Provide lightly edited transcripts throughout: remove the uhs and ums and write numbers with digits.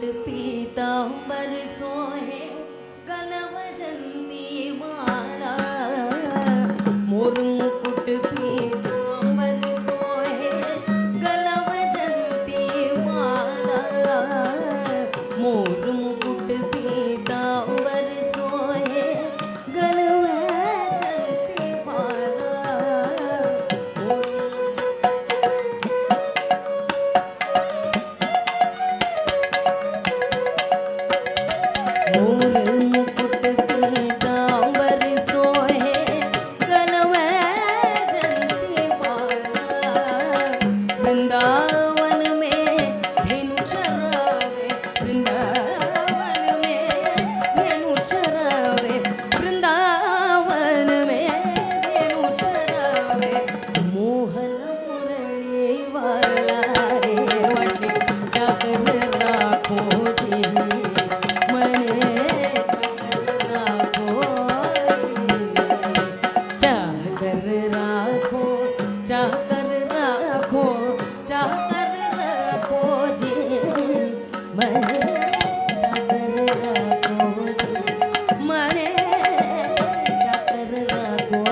मुकुट पीतांबर सोहे गलवजंती माला मोर मुकुट पीतांबर सोहे गलवजंती माला मोर मुकुट पीतांबर सोहे गलवजंती माला मोर मुकुट पीतांबर सोहे गलवजंती माला वृंदावन में धेनु चरावे वृंदावन में धेनु चरावे वृंदावन में धेनु चरावे मोहन मुरली वाला रे वटे जाकर राखो जी मने जाकर राखो जाकर राखो जाकर राखो जी मने जाकर राखो जी मने जाकर राखो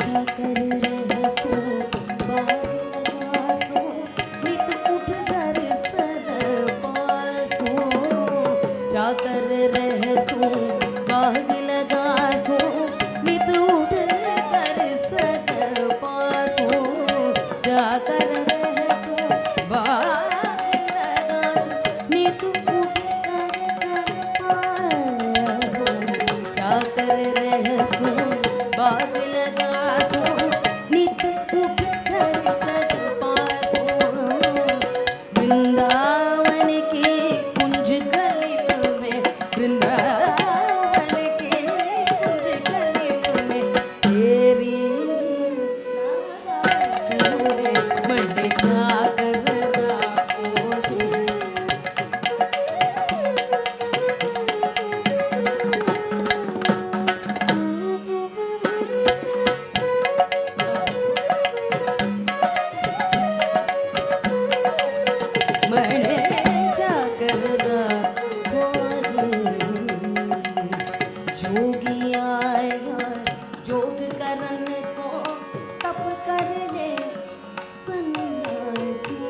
जाकर रहसो बासो नित उठ दर्शन पासो जाकर रहसो बाग लगासो नित उठ दर्शन पासो जाकर रहसो बाग लगासो नित उठ दर्शन पासो जाकर रहसो बाग लगासो नित उठ दर्शन पासो वृंदावन के कुंज कलिल में वृंदावन के कुंज कलिल में तेरी सूरे मंडे जाकर राखो जी मने जाकर राखो जी जोगी आया जोग करन को तप कर ले सन्यासी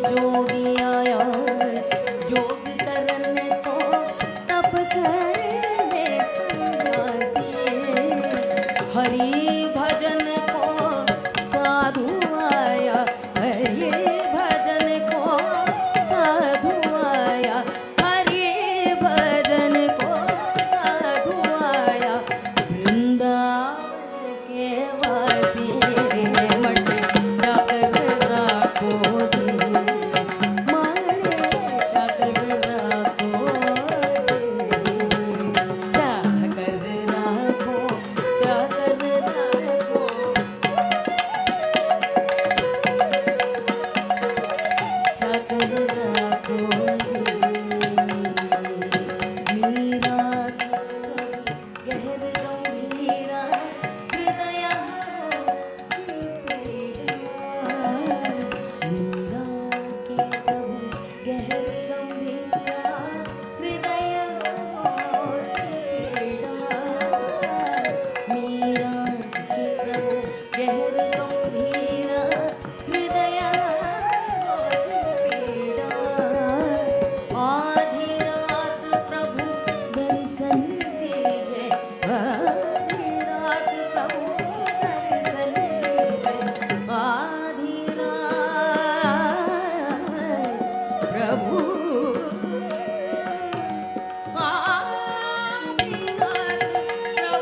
जोगी आया जोग करन को तप कर ले सन्यासी हरि भजन को साधु आया हरि भजन को साधु आया हरि भजन को साधु आया वृंदावन के वासी रे मंडे जाकर राखो जी मने जाकर राखो जी जाकर राखो जाकर राखो जाकर राखो जी मीरा गहर गंभीरा हृदय की पीड़ा मीरा के प्रभु गहर गंभीरा हृदय की पीड़ा मीरा के प्रभु गहर गंभीरा हृदय की पीड़ा आधी रात प्रभु दर्शन दीजिए आधी रात प्रभु दर्शन दीजिए आधी रात प्रभु आधी रात प्रभु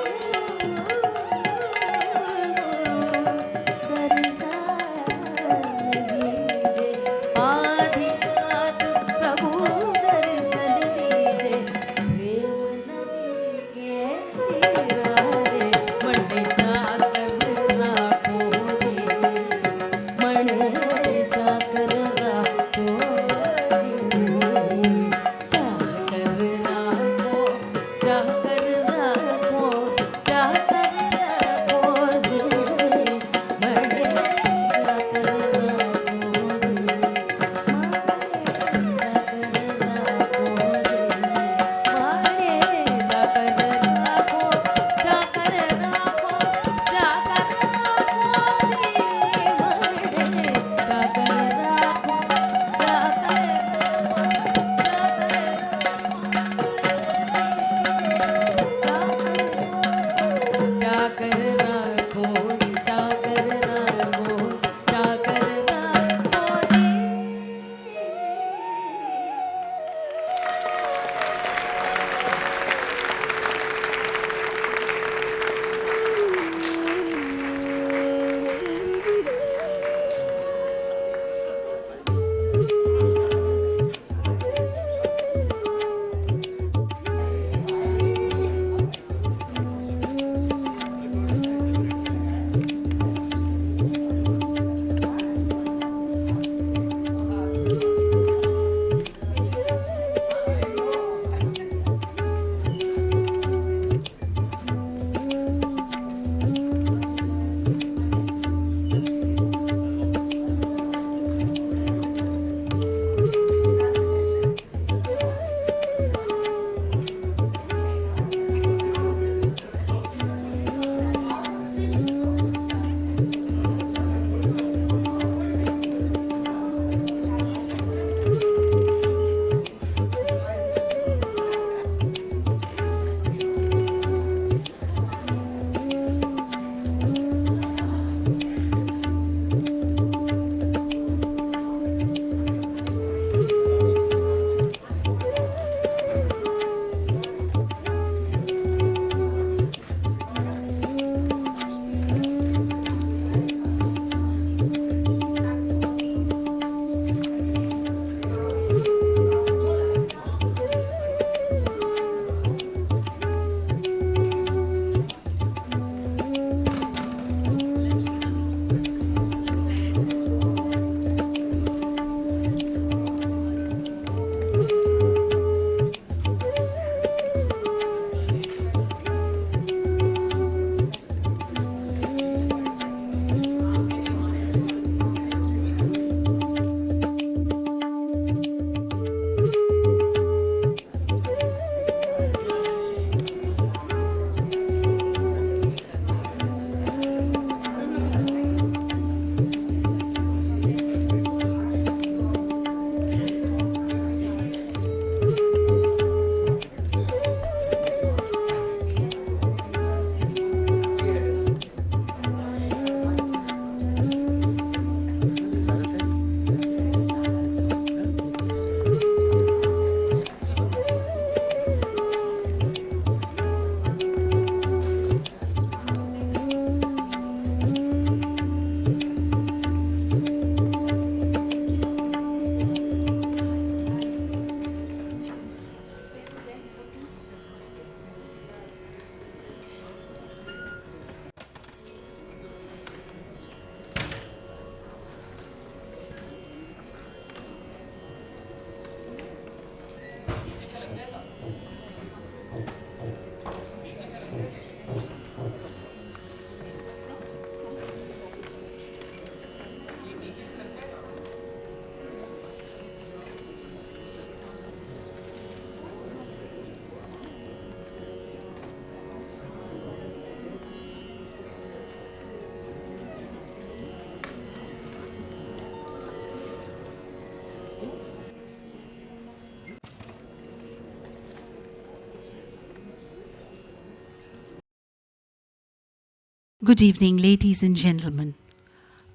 Good evening, ladies and gentlemen.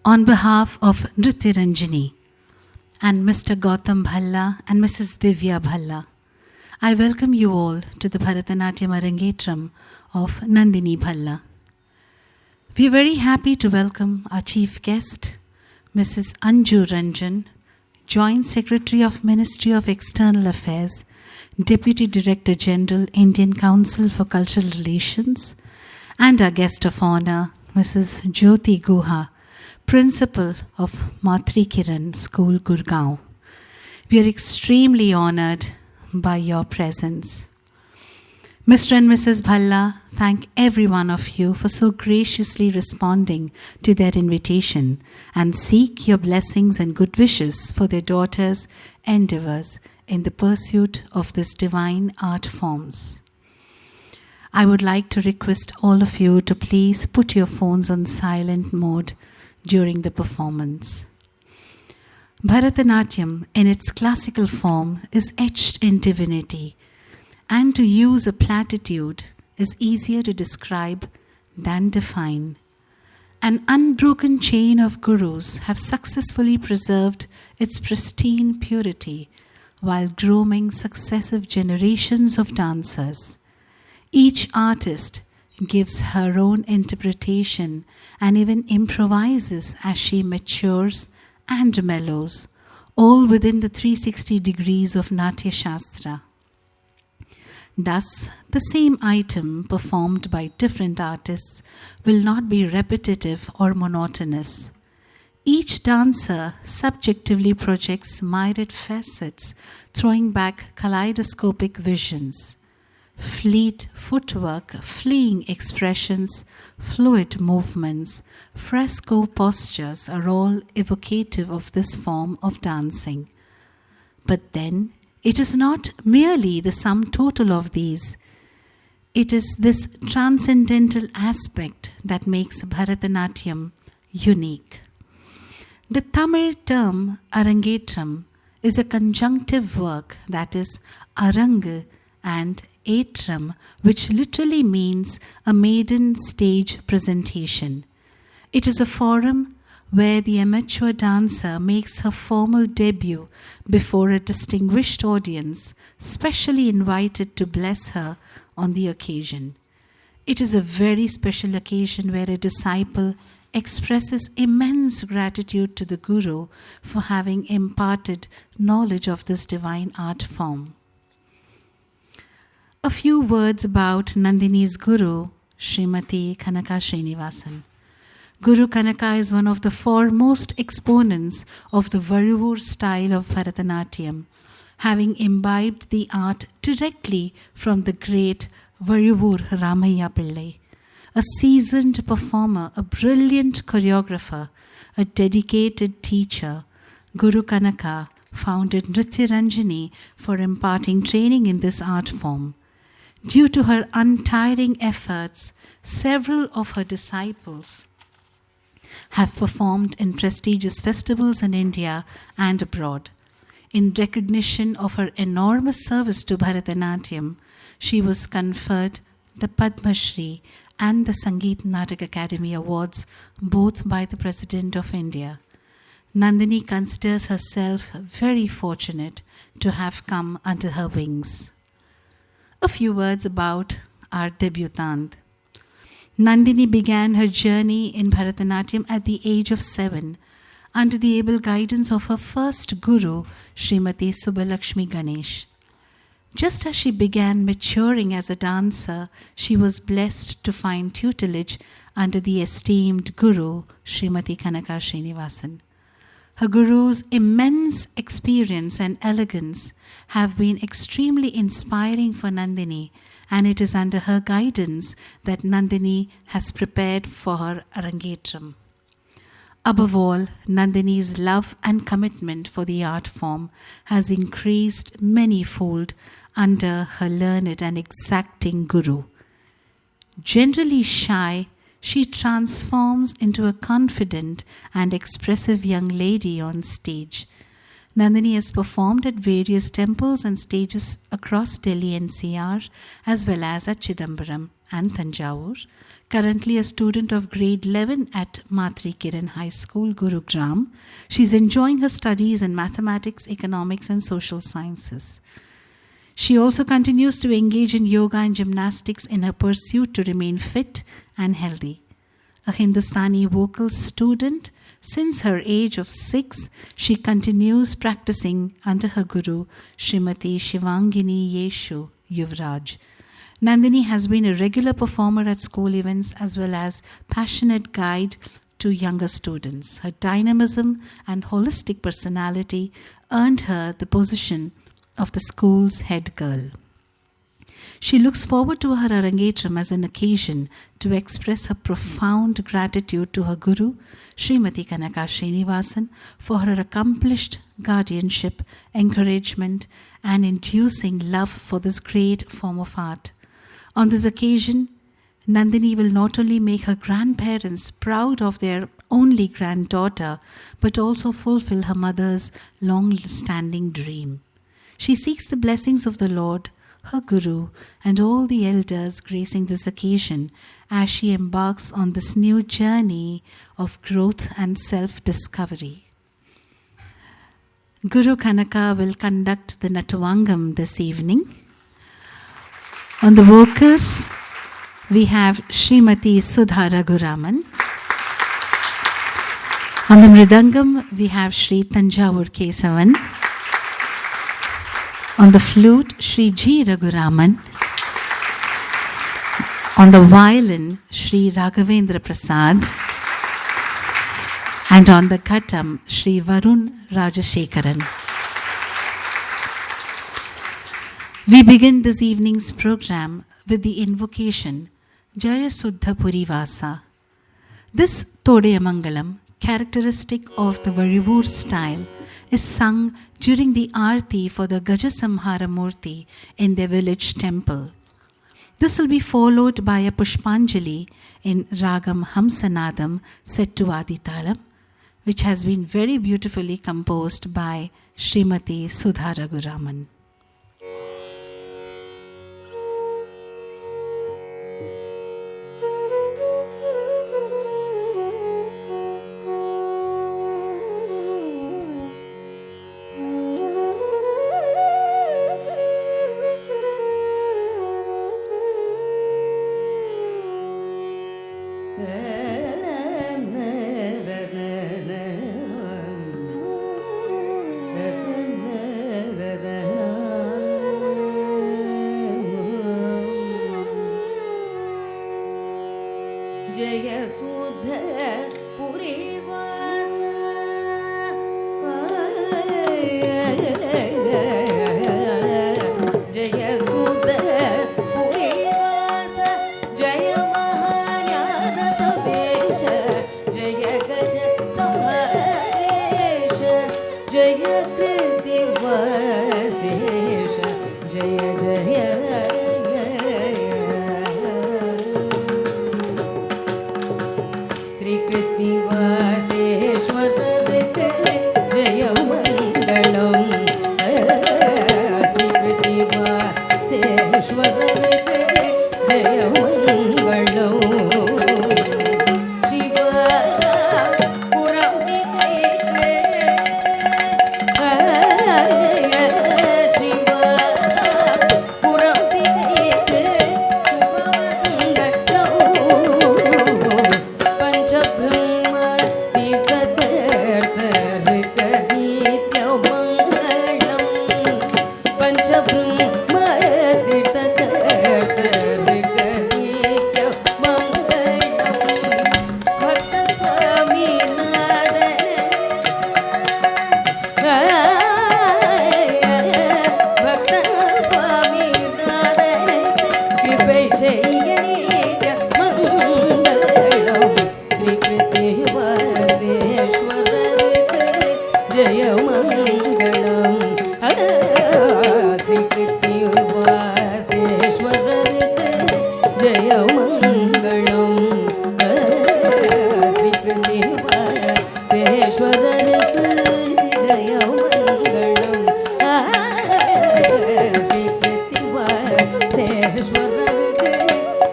On behalf of Nritya Ranjani and Mr. Ghatam Bhalla and Mrs. Divya Bhalla, I welcome you all to the Bharatanatyam Arangetram of Nandini Bhalla. We are very happy to welcome our chief guest, Mrs. Anju Ranjan, Joint Secretary of Ministry of External Affairs, Deputy Director General, Indian Council for Cultural Relations, and our guest of honor, Mrs. Jyoti Guha, Principal of Matri Kiran School, Gurgaon. We are extremely honored by your presence. Mr. and Mrs. Bhalla thank every one of you for so graciously responding to their invitation and seek your blessings and good wishes for their daughters' endeavors in the pursuit of this divine art forms. I would like to request all of you to please put your phones on silent mode during the performance. Bharatanatyam, in its classical form, is etched in divinity, and to use a platitude is easier to describe than define. An unbroken chain of gurus have successfully preserved its pristine purity while grooming successive generations of dancers. Each artist gives her own interpretation and even improvises as she matures and mellows, all within the 360 degrees of Natya Shastra. Thus, the same item performed by different artists will not be repetitive or monotonous. Each dancer subjectively projects myriad facets, throwing back kaleidoscopic visions. Fleet footwork, fleeing expressions, fluid movements, fresco postures are all evocative of this form of dancing. But then, it is not merely the sum total of these. It is this transcendental aspect that makes Bharatanatyam unique. The Tamil term Arangetram is a conjunctive work, that is, Arang and Etram, which literally means a maiden stage presentation. It is a forum where the amateur dancer makes her formal debut before a distinguished audience, specially invited to bless her on the occasion. It is a very special occasion where a disciple expresses immense gratitude to the Guru for having imparted knowledge of this divine art form. A few words about Nandini's Guru, Srimati Kanaka Srinivasan. Guru Kanaka is one of the foremost exponents of the Varuvur style of Bharatanatyam, having imbibed the art directly from the great Varuvur Ramayya Pillai. A seasoned performer, a brilliant choreographer, a dedicated teacher, Guru Kanaka founded Nritya Ranjani for imparting training in this art form. Due to her untiring efforts, several of her disciples have performed in prestigious festivals in India and abroad. In recognition of her enormous service to Bharatanatyam, she was conferred the Padma Shri and the Sangeet Natak Akademi Awards, both by the President of India. Nandini considers herself very fortunate to have come under her wings. A few words about our debutante. Nandini began her journey in Bharatanatyam at the age of 7 under the able guidance of her first guru, Srimati Subbalakshmi Ganesh. Just as she began maturing as a dancer, she was blessed to find tutelage under the esteemed guru, Srimati Kanaka Srinivasan. Her guru's immense experience and elegance have been extremely inspiring for Nandini, and it is under her guidance that Nandini has prepared for her Arangetram. Above all, Nandini's love and commitment for the art form has increased many-fold under her learned and exacting guru. Generally shy, she transforms into a confident and expressive young lady on stage. Nandini has performed at various temples and stages across Delhi NCR as well as at Chidambaram and Tanjavur. Currently a student of grade 11 at Matri Kiran High School, Gurugram. She's enjoying her studies in mathematics, economics, and social sciences. She also continues to engage in yoga and gymnastics in her pursuit to remain fit and healthy. A Hindustani vocal student, since her age of 6, she continues practicing under her guru, Srimati Shivangini Yeshu Yuvraj. Nandini has been a regular performer at school events as well as passionate guide to younger students. Her dynamism and holistic personality earned her the position of the school's head girl. She looks forward to her Arangetram as an occasion to express her profound gratitude to her guru, Srimati Kanaka Srinivasan, for her accomplished guardianship, encouragement, and inducing love for this great form of art. On this occasion, Nandini will not only make her grandparents proud of their only granddaughter, but also fulfill her mother's long-standing dream. She seeks the blessings of the Lord, her guru, and all the elders gracing this occasion as she embarks on this new journey of growth and self-discovery. Guru Kanaka will conduct the Nattuvangam this evening. On the vocals, we have Srimati Sudha Raghuraman. On the Mridangam, we have Shri Tanjavur Kesavan. On the flute, Shri G. Raghuraman. On the violin, Shri Raghavendra Prasath. And on the Ghatam, Shri Varun Rajasekharan. We begin this evening's program with the invocation Jaya Suddha Purivasa. This Todeyamangalam, characteristic of the Varivur style, is sung during the Aarti for the Gajasamhara Murti in their village temple. This will be followed by a Pushpanjali in Ragam Hamsanadam set to Aditalam, which has been very beautifully composed by Srimati Sudha Raghuraman.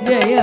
Jaya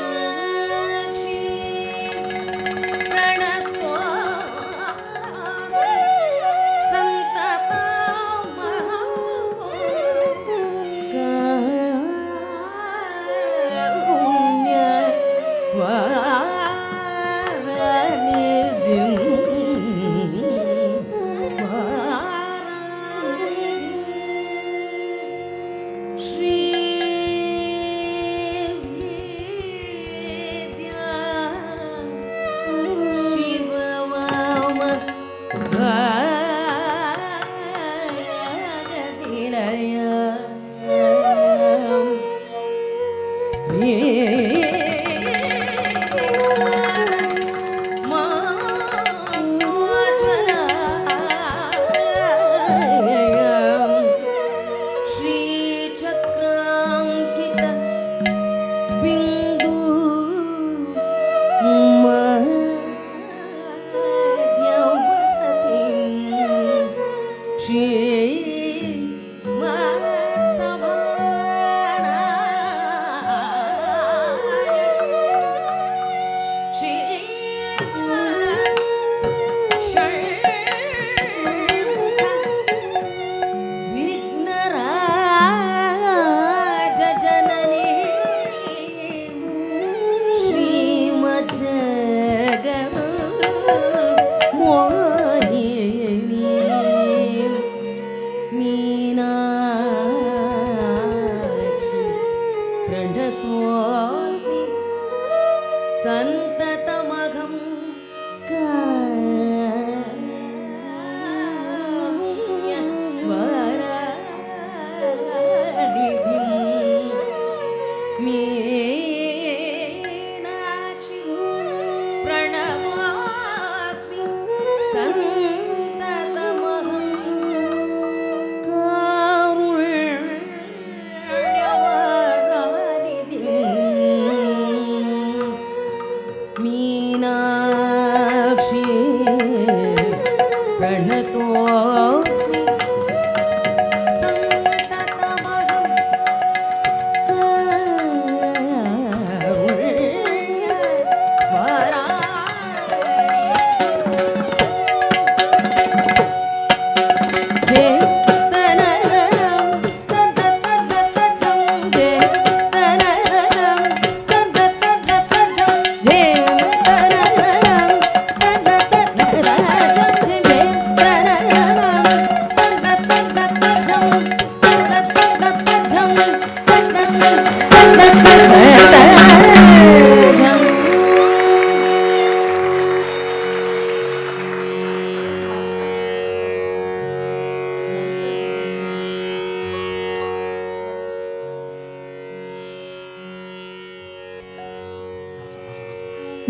Meenakshi प्रणतो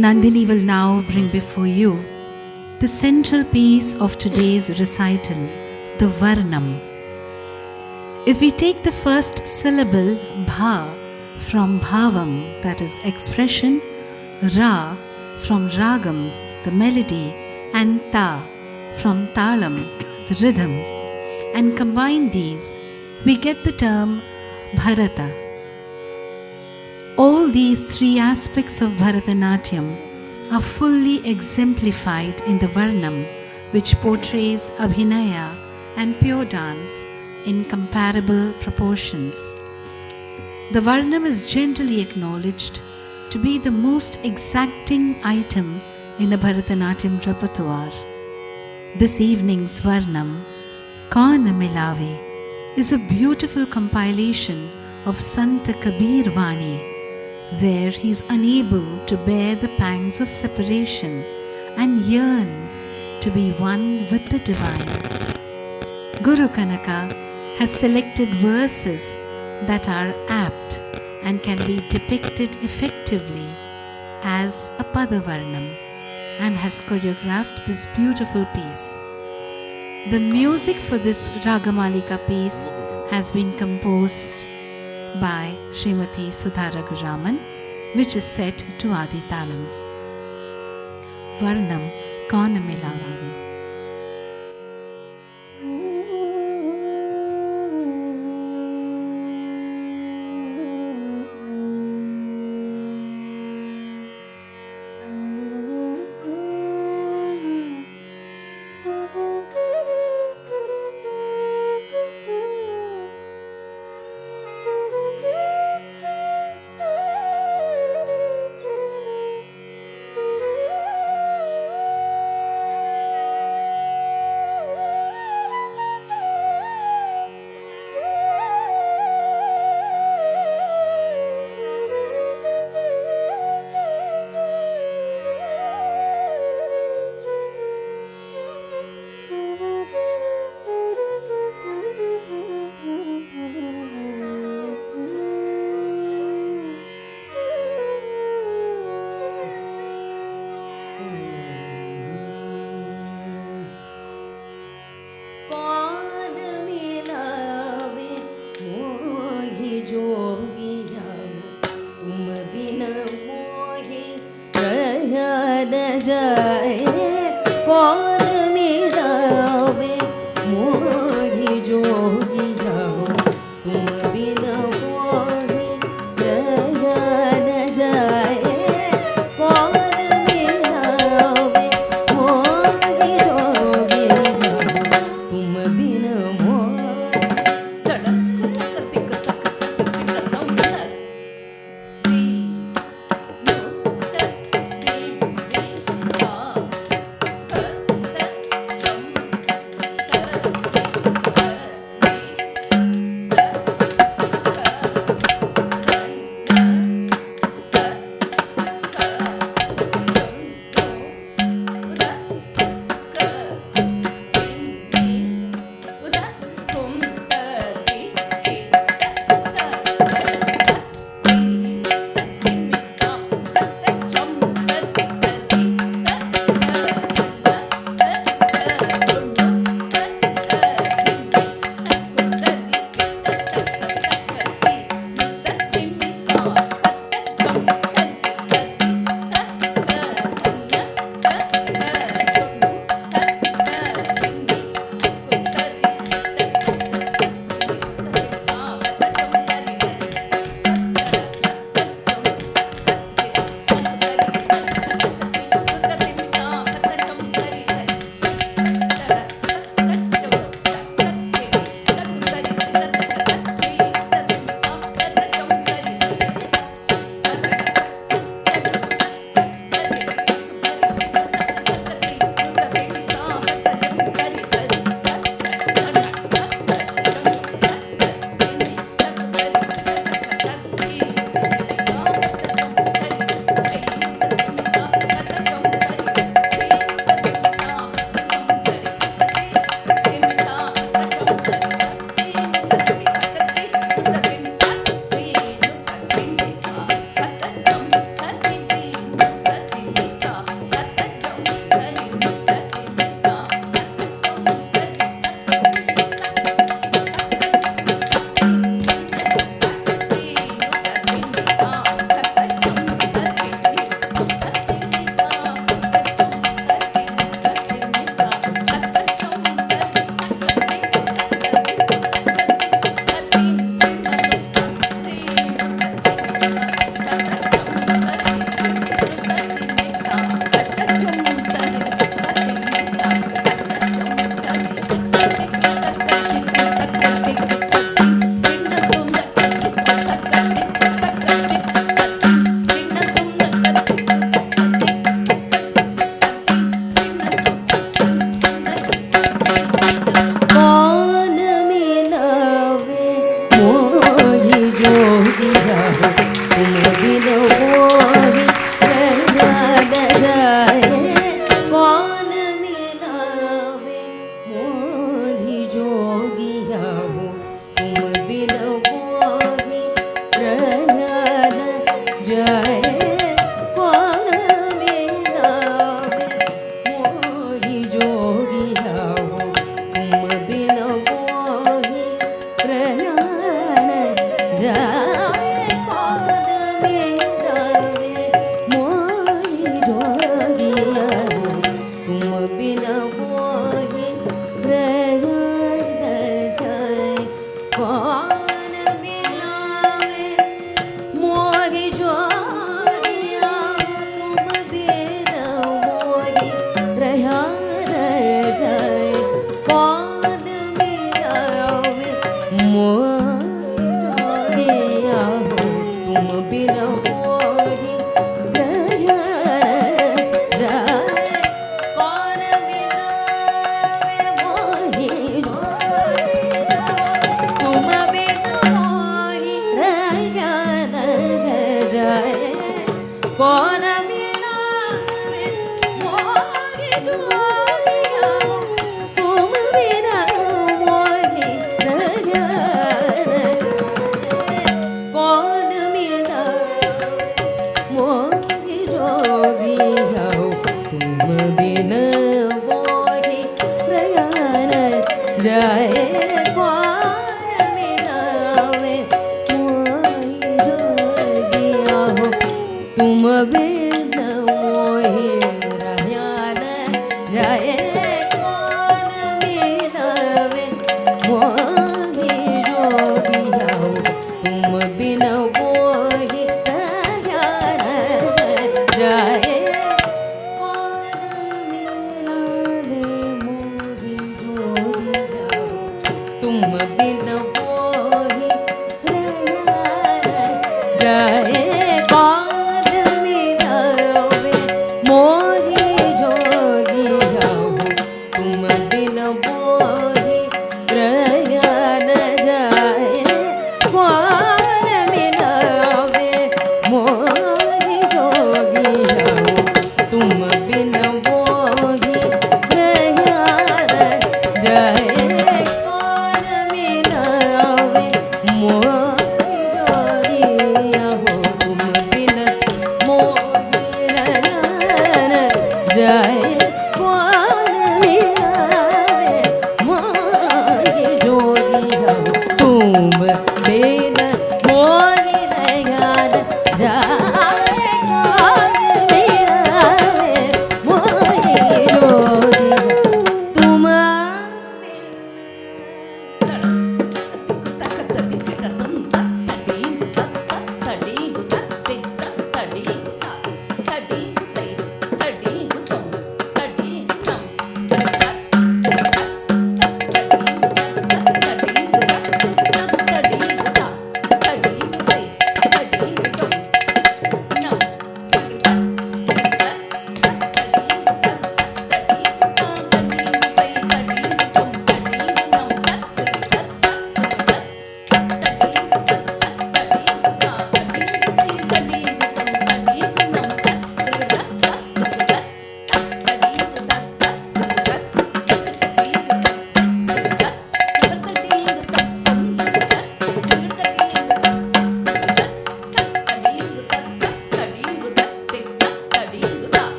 Nandini will now bring before you the central piece of today's recital, the Varnam. If we take the first syllable Bha from Bhavam, that is expression, Ra from Ragam, the melody, and Ta from Talam, the rhythm, and combine these, we get the term Bharata. All these three aspects of Bharatanatyam are fully exemplified in the Varnam, which portrays Abhinaya and pure dance in comparable proportions. The Varnam is generally acknowledged to be the most exacting item in a Bharatanatyam repertoire. This evening's Varnam, Kaun Milave, is a beautiful compilation of Sant Kabir Vani, where he is unable to bear the pangs of separation and yearns to be one with the divine. Guru Kanaka has selected verses that are apt and can be depicted effectively as a Padavarnam and has choreographed this beautiful piece. The music for this Ragamalika piece has been composed by Srimati Sudha Raghuraman, which is set to Adi Talam. Varnam Kaun Milave.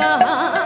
कहा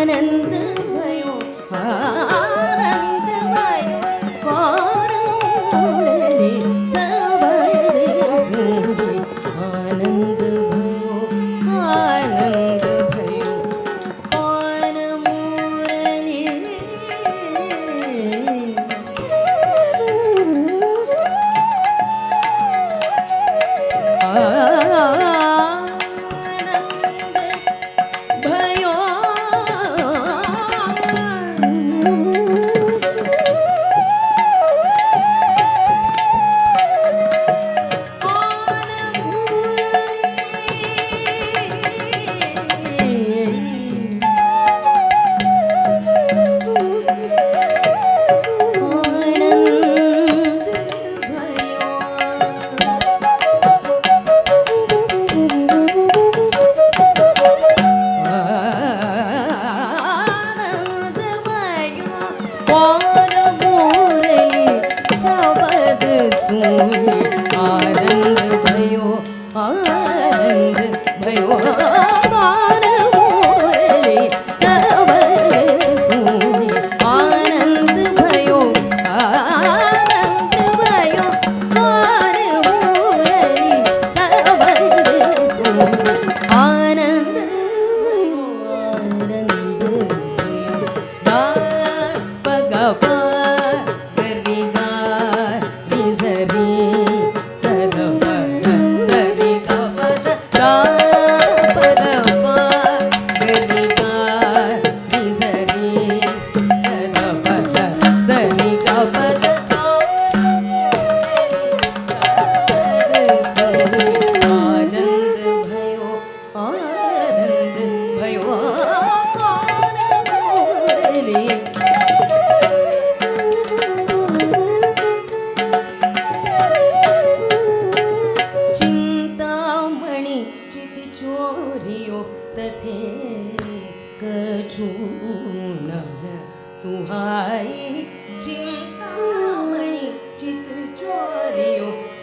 आनंद भयो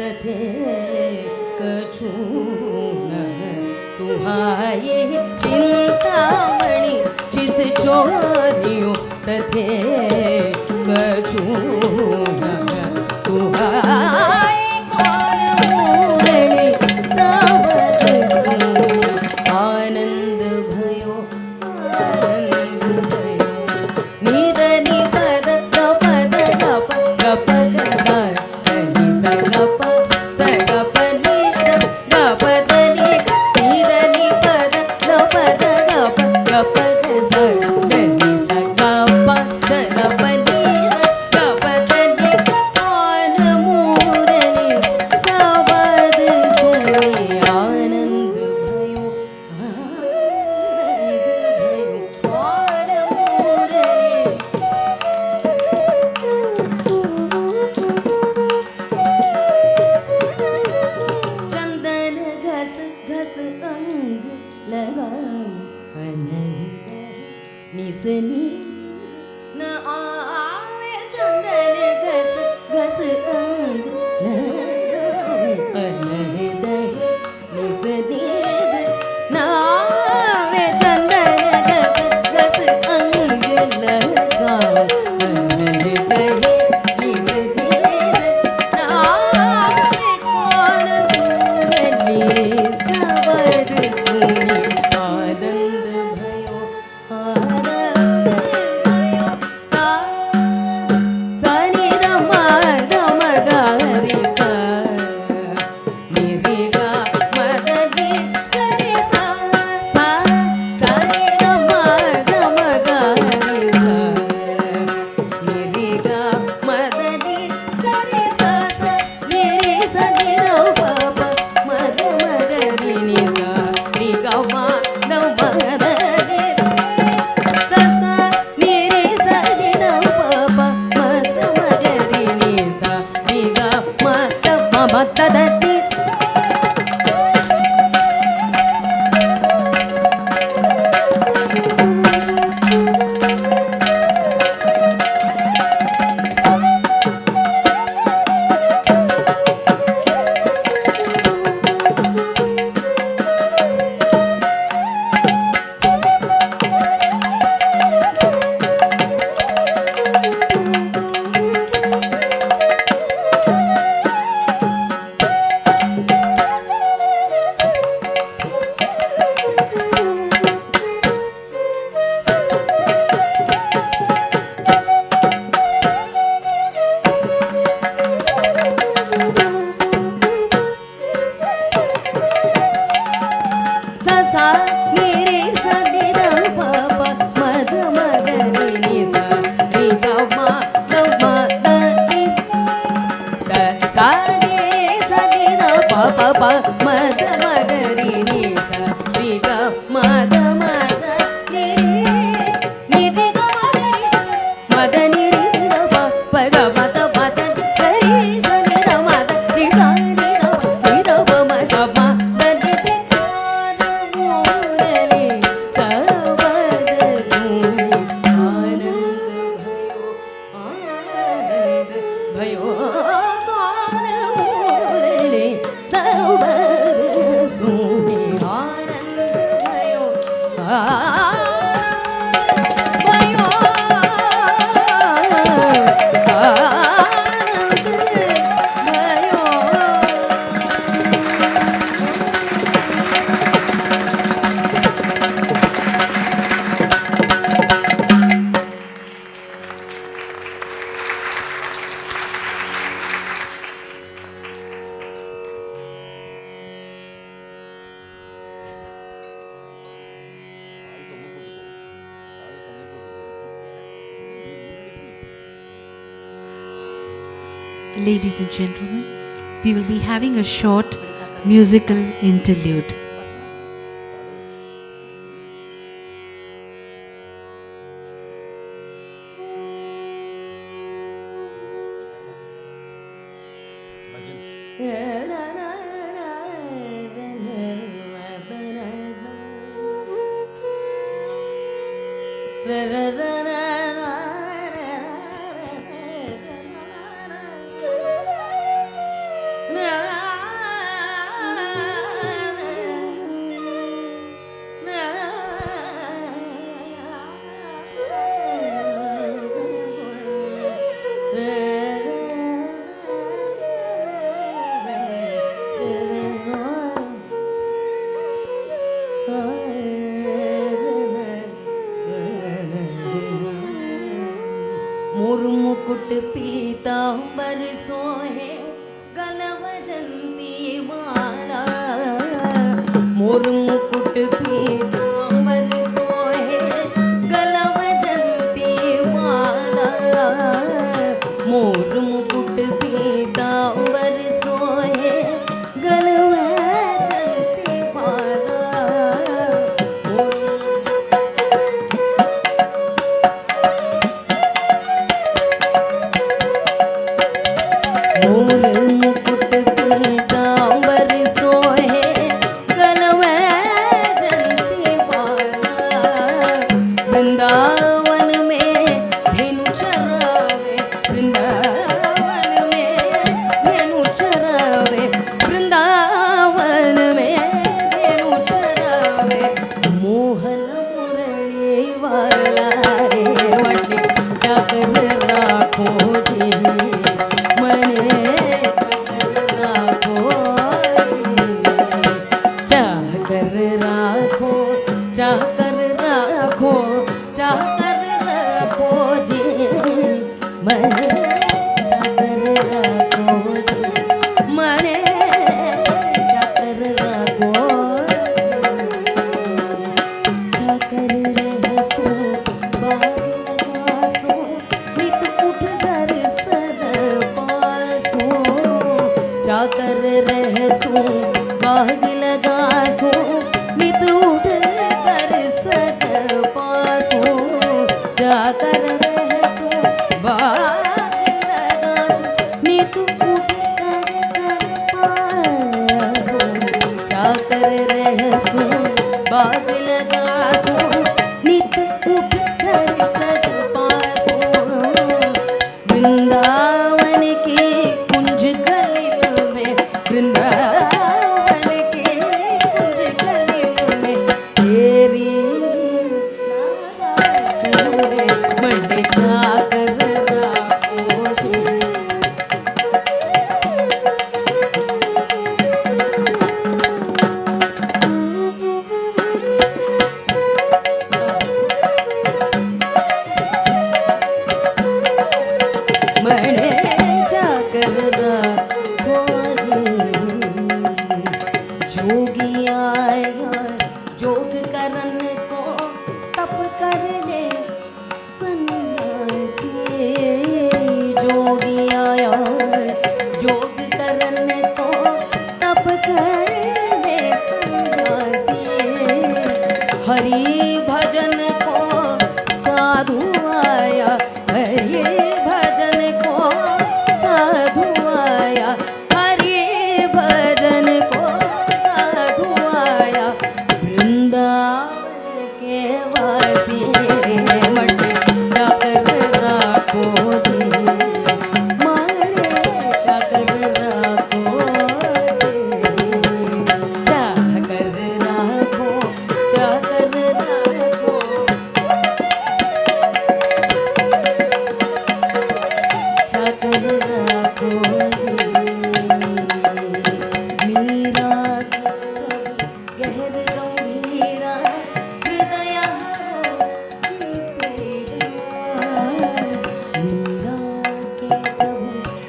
तथे कछु न सुहाए चिंतामणि चित चोरियो तथे कछु न सुहाए कौन मुरली सबद सुन आनंद भयो निद निपद गपद गप गपद सा नि स गप स गप नि गपद नि निद निपद गपद गप गपद सा नि स गप स गप नि गपद नि कौन मुरली सबद सुनि आनंद भयो कौन मुरली चंदन घस घस अंग लगाओ अनहित निस नींद न आवे चंदन घस घस अंग लगाओ अनहित निस नींद न आवे चंदन घस घस अंग लगाओ अनहित निस नींद न आवे कौन मुरली सबद सुनि आनंद भयो सा सा नि र म ग म ग रे सा नि रे ग म ग रे रे सा सा सा नि र म ग म ग रे सा नि रे ग म ग रे रे सा सा नि रे सा नि र प प म ग रे नि सा नि ग म न म ग रे सा सा नि रे सा नि र प प म ग रे नि सा नि ग म ग म द द ति सा सा नि रे सा नि र प प म ग रे नि सा नि ग म द ति सा सा नि रे सा नि र प प प म ग रे नि सा नि ग म द नि रे ग म रे सा म द नि रे र प प ग म द रे सा नि र म द रि सा नि र प म ग म द नि रे कौन मुरली सबद सुनि आनंद भयो कौन मुरली सबद सुनि आनंद भयो भयो आनंद भयो Ladies and gentlemen, we will be having a short musical interlude. Na अंबर सोहे गलवजंती माला मोर मुकुट पीतांबर सोहे गलवजंती माला मोर मुकुट पीतांबर सोहे गलवजंती माला मोर मुकुट पीतांबर सोहे गलवजंती माला वृंदावन में धेनु चरावे वृंदावन में धेनु चरावे वृंदावन में धेनु चरावे मोहन मुरली वाला रे वटे चकर राखो जी मने चकर राखो चाकर राखो चाकर राखो चाकर राखो जी मने चाकर राखो जी मने चाकर राखो चाकर रहसो बाग लगासो नित उठ दर्शन पासो चाकर रहसो बाग लगासो नित उठ दर्शन पासो चाकर रहसो बाग लगासो नित उठ दर्शन पासो चाकर रहसो बाग लगासो नित उठ दर्शन पासो वृंदावन के कुंज कलिल में वृंदावन के कुंज कलिल में तेरी सूरे मंडे चाकर राखो जी मने जाकर राखो जी जोगी आया जोग करन को तप कर ले सन्यासी जोगी आया जोग करन को तप कर ले सन्यासी हरि भजन को साधु आया हरि भजन को साधु आया हरि भजन को साधु आया वृंदावन के वासी रे मंडे चाकर राखो जी मने चाकर राखो जी चाकर राखो चाकर राखो चाकर राखो जी मीरा गहर गंभीरा हृदय की पीड़ा मीरा के प्रभु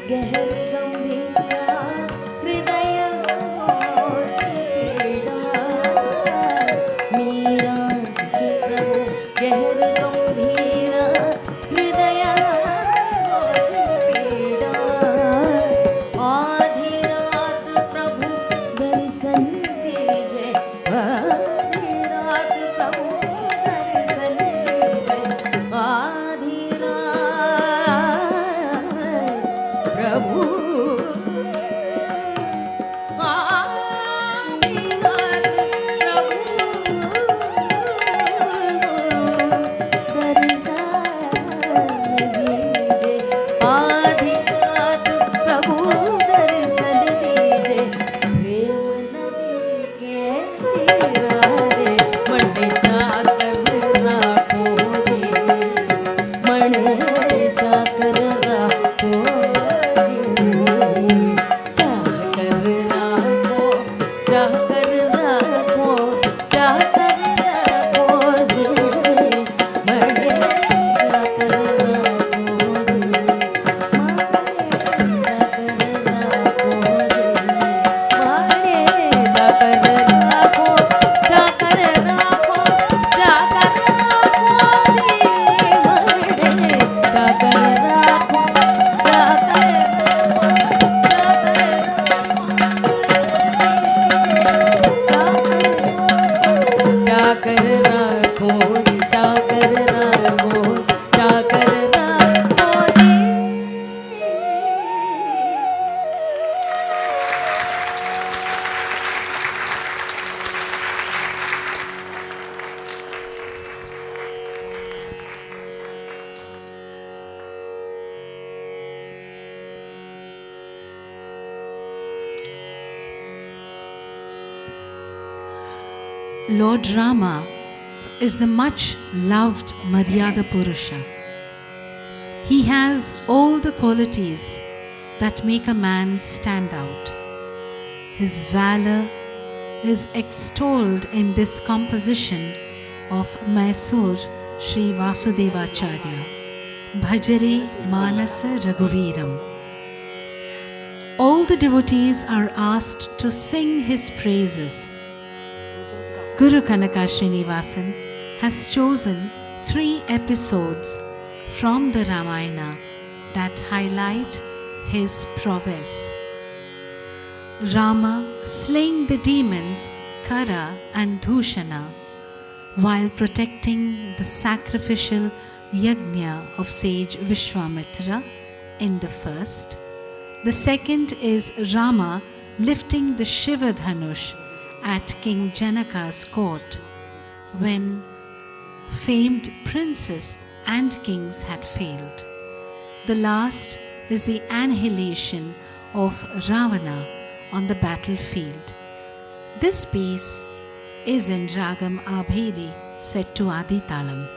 गहर गंभीरा हृदय की पीड़ा मीरा के प्रभु गहर गंभीरा हृदय की पीड़ा आधी रात प्रभु दर्शन दीजे आधी रात प्रभु दर्शन दीजे आधी रात प्रभु आधी रात प्रभु दर्शन दीजे आधी रात प्रभु दर्शन दीजे प्रेम नदी के तीरारे मंडे चाकर राखो जी मने चाकर राखो जी Lord Rama is the much loved Maryada Purusha. He has all the qualities that make a man stand out. His valor is extolled in this composition of Mysore Shri Vasudevacharya, Bhajare Manasa Raghuveeram. All the devotees are asked to sing his praises. Guru Kanaka Srinivasan has chosen 3 episodes from the Ramayana that highlight his prowess. Rama slaying the demons Kara and Dhushana while protecting the sacrificial yajna of sage Vishwamitra in the first. The second is Rama lifting the Shiva Dhanush at King Janaka's court when famed princes and kings had failed. The last is the annihilation of Ravana on the battlefield. This piece is in Ragam Abheri set to Adi Talam.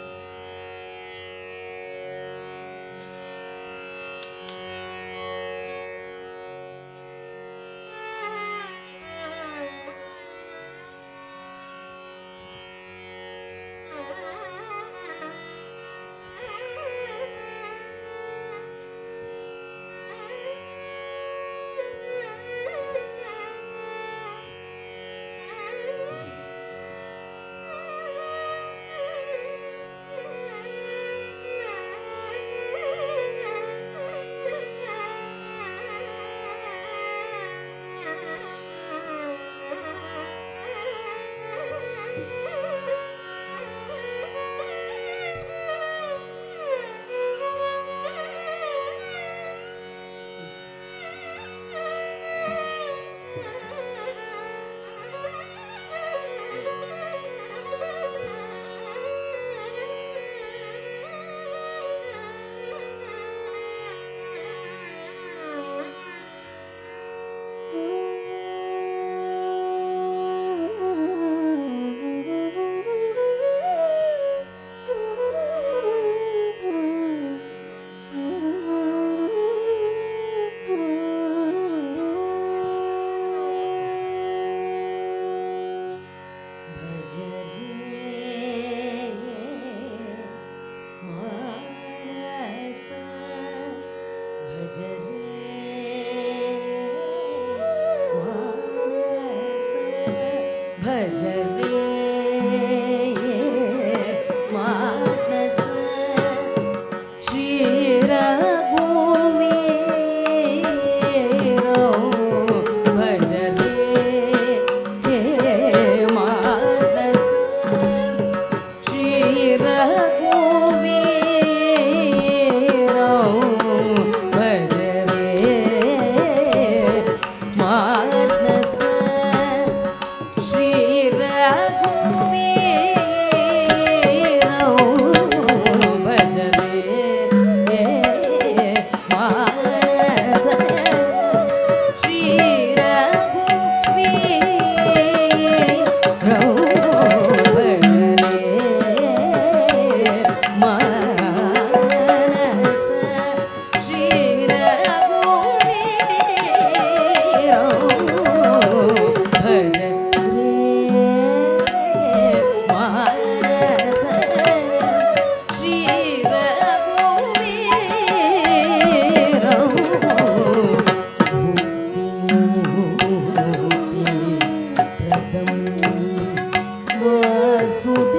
Sudha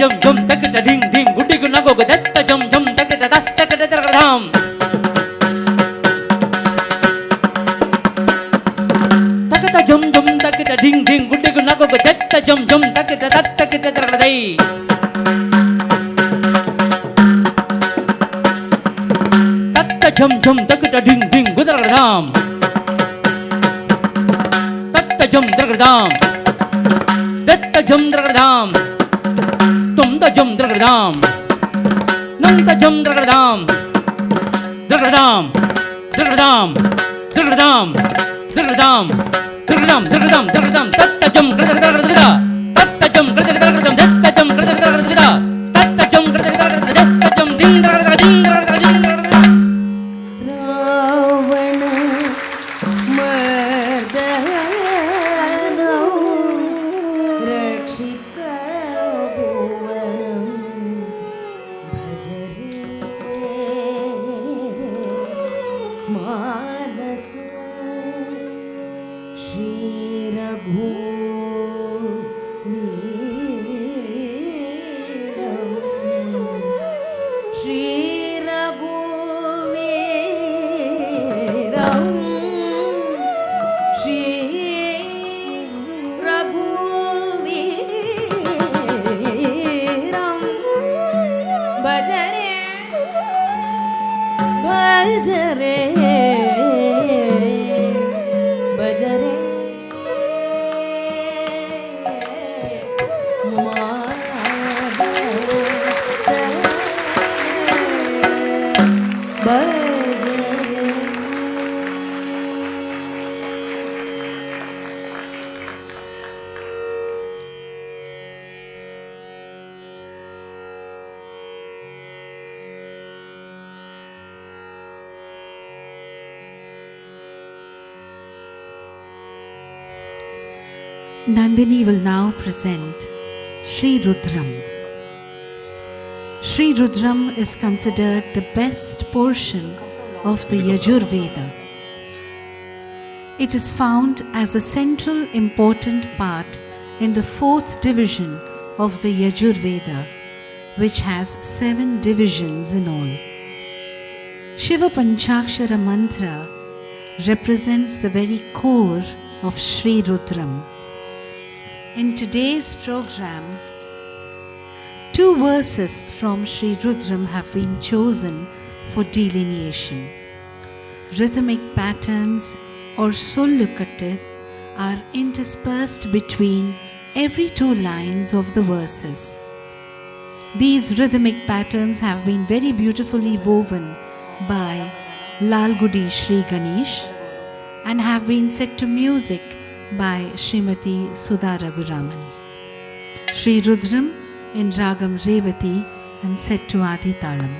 jum jum takata ding ding guddi guna go datta jum jum takata takata takadam takata jum jum takata ding ding guddi guna go datta jum jum takata takata takadai tatta jum jum takata ding ding gudradam tatta jum takadam datta jum takadam tumda jum takadam nanda jum takadam takadam takadam takadam takadam takadam takadam takadam tatta jum takadam tatta jum takadam datta jum takadam tatta jum takadam datta jum ding takadam ding takadam ding takadam Ravana Mardanam Rakshita Bhuvanam Bhajare Manasa Shri Raghuram Shri Raghuram Shri Raghuram Bhajare Bhajare Bhajare Nandini will now present Sri Rudram. Sri Rudram is considered the best portion of the Yajurveda. It is found as a central important part in the fourth division of the Yajurveda, which has 7 divisions in all. Shiva Panchakshara mantra represents the very core of Sri Rudram. In today's program, 2 verses from Sri Rudram have been chosen for delineation. Rhythmic patterns or sollukatte are interspersed between every 2 lines of the verses. These rhythmic patterns have been very beautifully woven by Lalgudi Sri Ganesh and have been set to music by Srimati Sudha Raghuraman. Sri Rudram in Ragam Revati and set to Adi Talam.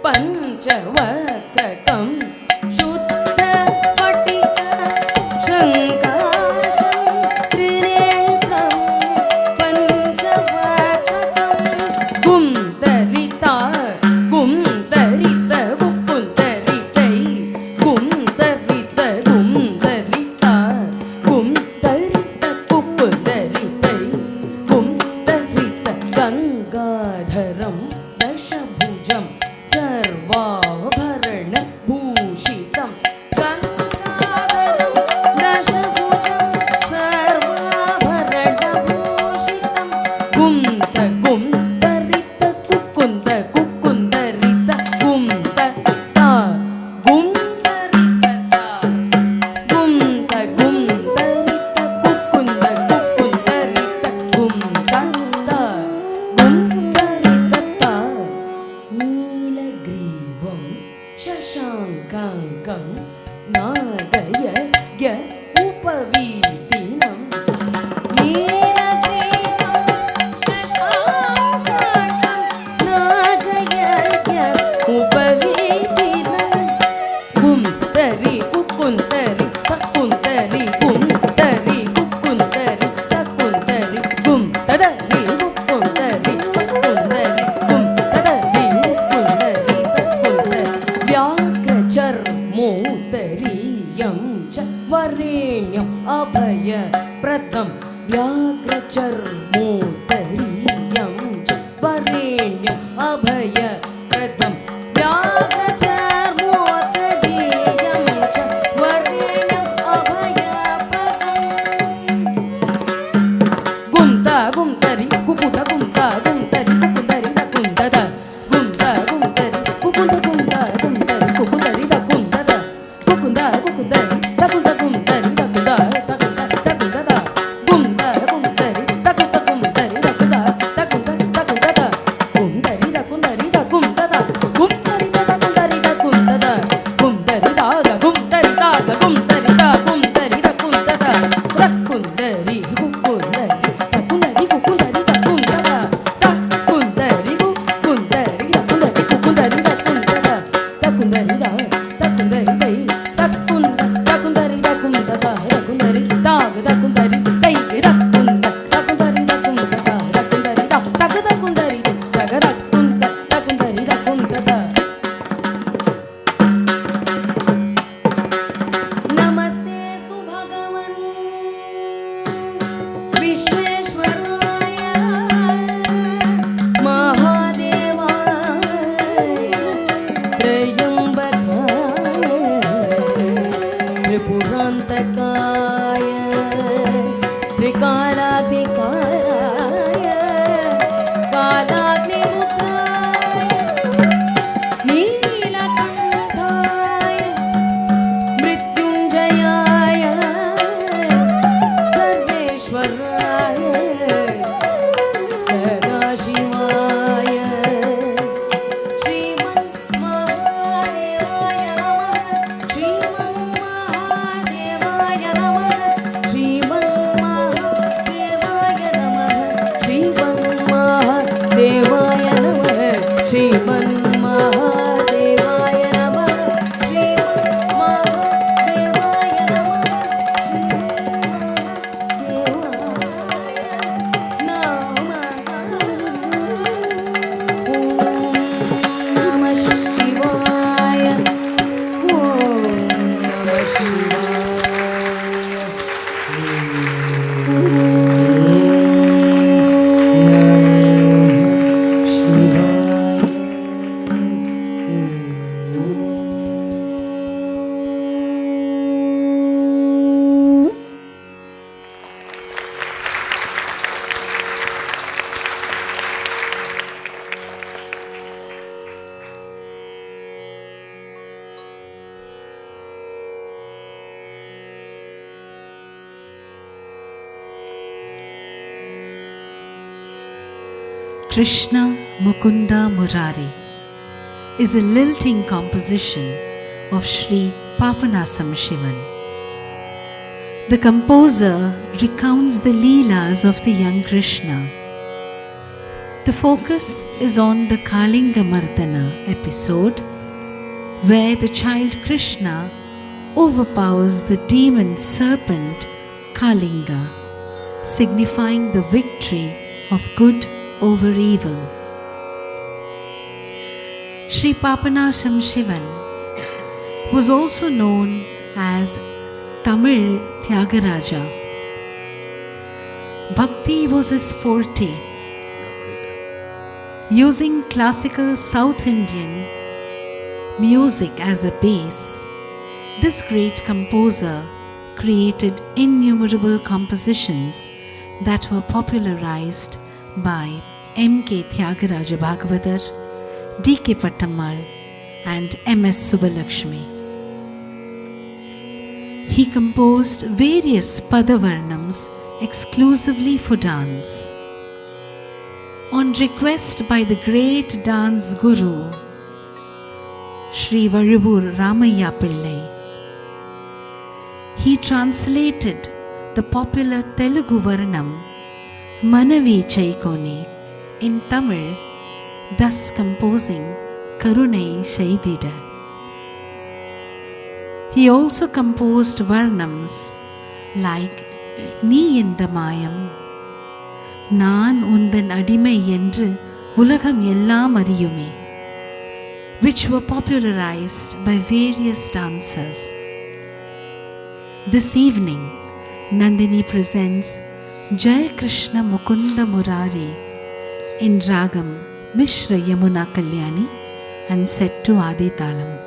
Panchavatakam Shuddha Spatika Shankara वीतिनं नीलग्रीवं शशाङ्कां नागयज्ञ उपवीतिनं गुंतरि कुकुन्तरि तकुन्तरि गुंतरि कुकुन्तरि तकुन्तरि गुंतरि कुकुन्तरि तकुन्तरि गुंतरि कुकुन्तरि तकुन्तरि व्याघ्रचर्मोत्तरीयं च वरेण्यम् अभयप्रदं व्याघ्रचर्मोत्तरीयं च वरेण्यम् अभयप्रदं व्याघ्रचर्मोत्तरीयं च वरेण्यम् अभयप्रदं गुंता गुंतरि कुकुट गुंता गुंतरि कुकुन्तरि तकुन्तद गुंता गुंतरि कुकुट गुंता गुंतरि कुकुन्तरि तकुन्तद कुकुन्दा कुकुन्तरि तकुन्द गुंतरि तकुन्द तकुन्द तकुन्दद गुंता गुंतरि तकुन्द गुंतरि तकुन्द तकुन्द तकुन्दद गुंतरि तकुन्दरि तकुन्दद गुंतरि तकुन्दरि तकुन्दद गुंतरि ताग गुंतरि ताग गुंतरि ताग गुंतरि तकुन्दद तकुन्दरि कुकुन्दरि तकुन्दरि कुकुन्दरि तकुन्दद तकुन्दरि कुकुन्दरि तकुन्दरि कुकुन्दरि तकुन्दद तकुन्दरि दा तकुन्दरि तै तकुन्द तकुन्दरि तकुन्दद तकुन्दरि ताग तकुन्दरि तै तकुन्द तकुन्दरि तकुन्दद तकुन्दरि दा तक तकुन्दरि तक तकुन्द तकुन्दरि तकुन्दद नमस्ते सु भगवन् विश्वेश्वराय महादेवाय त्रयम्बकाय त्रिपुरान्तकाय त्रिकालाग्निकाराय कालाग्निरुद्राय नीलकण्ठाय मृत्युञ्जयाय सर्वेश्वराय सदाशिवाय श्रीमन्महादेवाय नमः श्रीमन्महादेवाय नमः श्रीमन्महादेवाय नमः श्रीमन्महादेवाय नमः श्रीमन्महादेवाय नमः श्रीमन्महादेवाय नमः शिवाय ॐ नमः शिवाय Krishna Mukunda Murari is a lilting composition of Shri Papanasam Shivan. The composer recounts the Leelas of the young Krishna. The focus is on the Kalinga Mardana episode, where the child Krishna overpowers the demon serpent Kalinga, signifying the victory of good over evil. Shri Papanasam Shivan was also known as Tamil Tyagaraja. Bhakti was his forte. Using classical South Indian music as a base, this great composer created innumerable compositions that were popularized by M.K. Tyagaraja Bhagavatar, D.K. Pattammal and M.S. Subbalakshmi. He composed various Padavarnams exclusively for dance. On request by the great dance guru, Shri Varuvur Ramayya Pillai, he translated the popular Telugu Varnam Manavi Chaikoni in Tamil, thus composing Karunai Shaidida. He also composed Varnams like Ni Inda Mayam, Naan Undan Adimai Endru Ulagam Ellam Ariyume, which were popularized by various dancers. This evening, Nandini presents Jaya Krishna Mukunda Murari in Ragam Mishra Yamuna Kalyani and set to Adi Talam.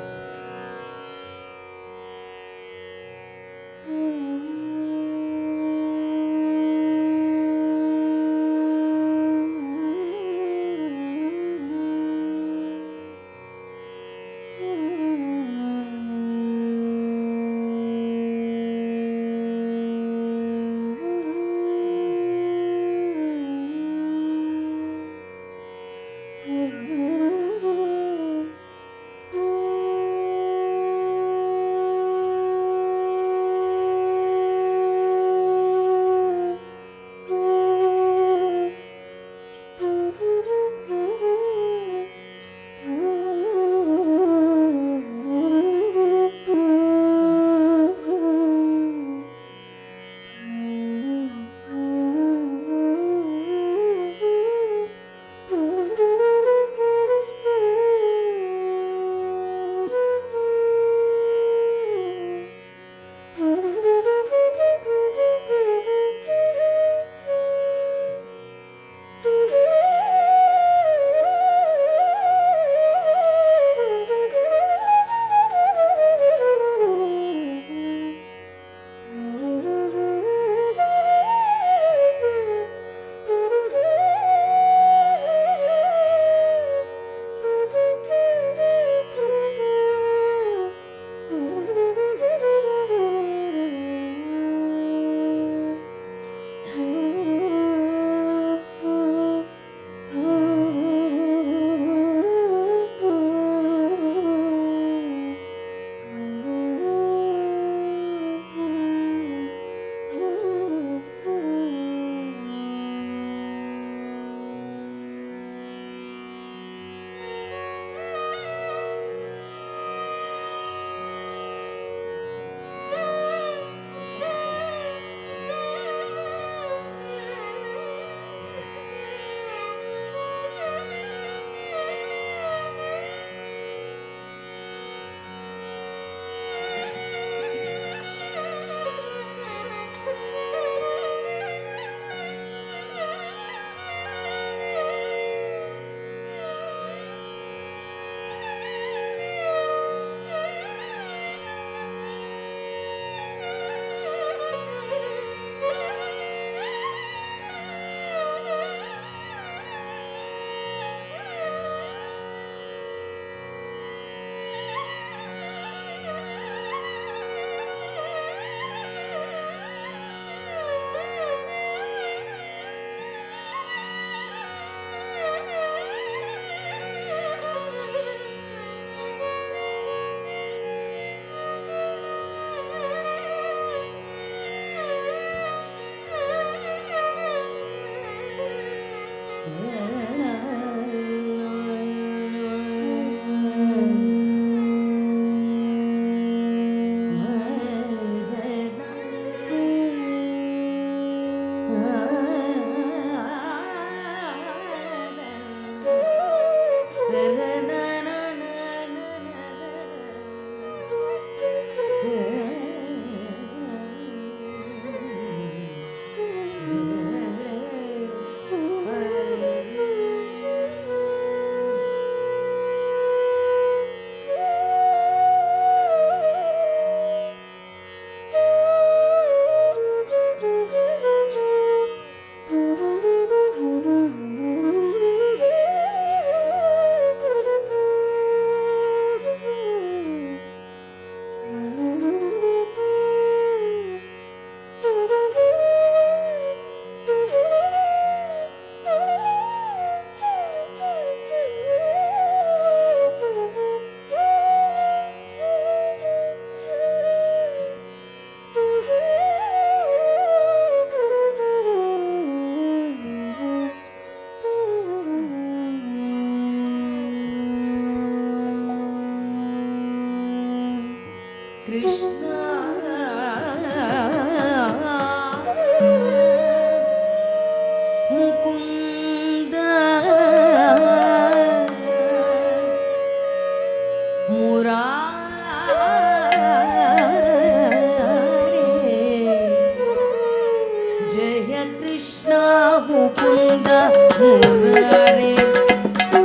Krishna Mukunda Murare,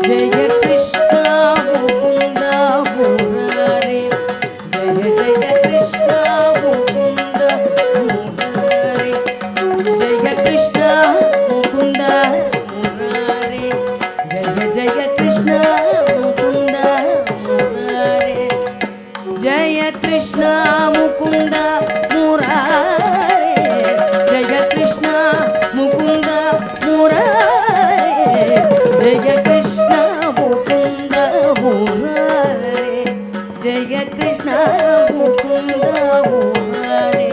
Jaya Krishna Mukunda Murare, Jaya Jaya Krishna Mukunda Murare, Jaya Krishna Mukunda Murare, Jaya Jaya Krishna Mukunda Murare, Jaya Krishna Mukunda Murare, Jaya Krishna Mukunda Murare, Jaya Krishna Mukunda Murare, Jaya Krishna Mukunda Murare,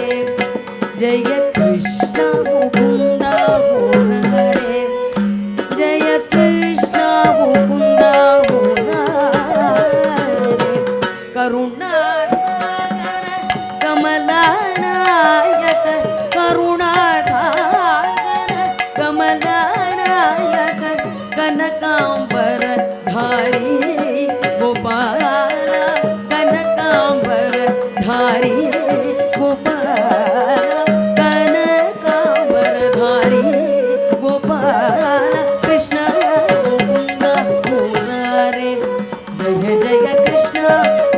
Jaya Krishna Mukunda Murare, Jaya Krishna Mukunda Murare, Karuna Sagara Kamalanayaka, Karuna Sagara Kamalanayaka, Kanakambara Dhari Gopala, Kanakambara Dhari Gopala, Kanakambara Dhari Gopala, Krishna Mukunda Murare, Jaya Jaya Krishna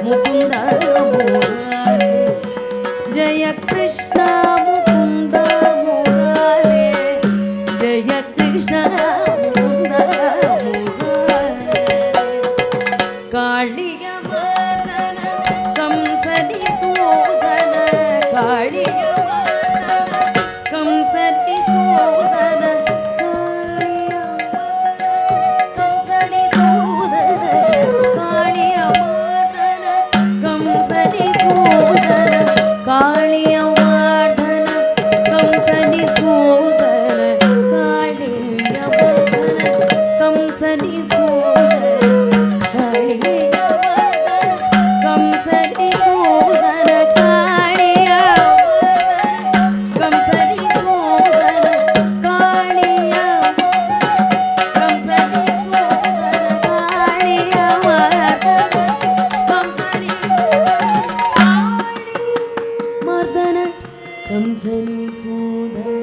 Mukunda Murare, Jaya Krishna Mukunda Murare, Jaya Krishna Mukunda Murare, Kaliya Vardhana Kamsani Sudhana, Kaliya Vardhana Kamsani Sudhana, Kaliya Kamsani Sudhana, Kaliya Vardhana Kamsani Sudhana, Kaliya Vardhana Kamsani Sudhana, Kaliya Vardhana Kamsani Sudhana, Kaliya Vardhana Kamsani Sudhana, Kaliya Vardhana Kamsani Sudhana, Kaliya Kamsani Sudhana, Kaliya Vardhana Kamsani Sudhana, Mardana Kamsani Sudhana.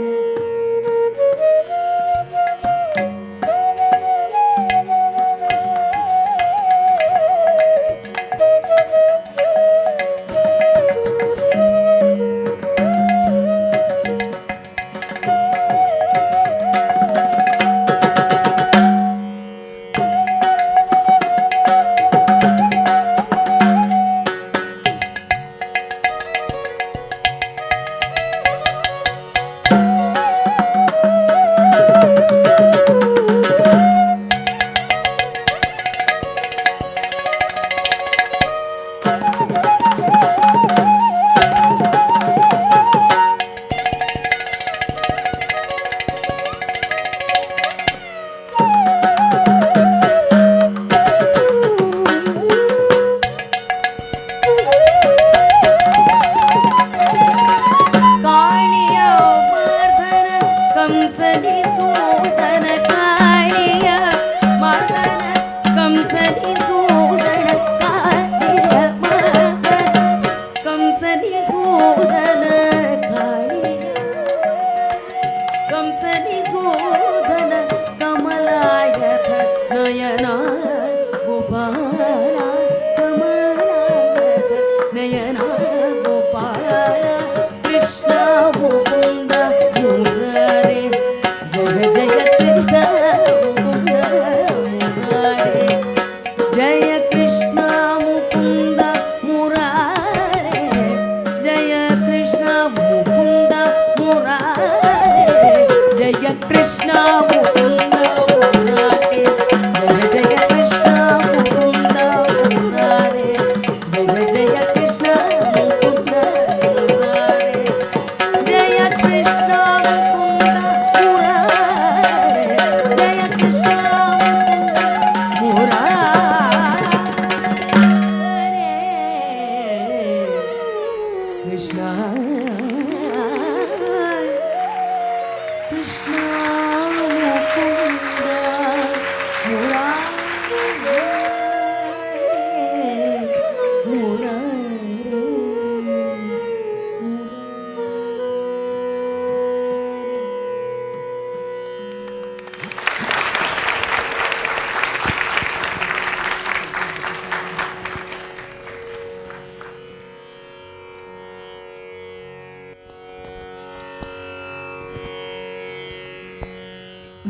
Krishna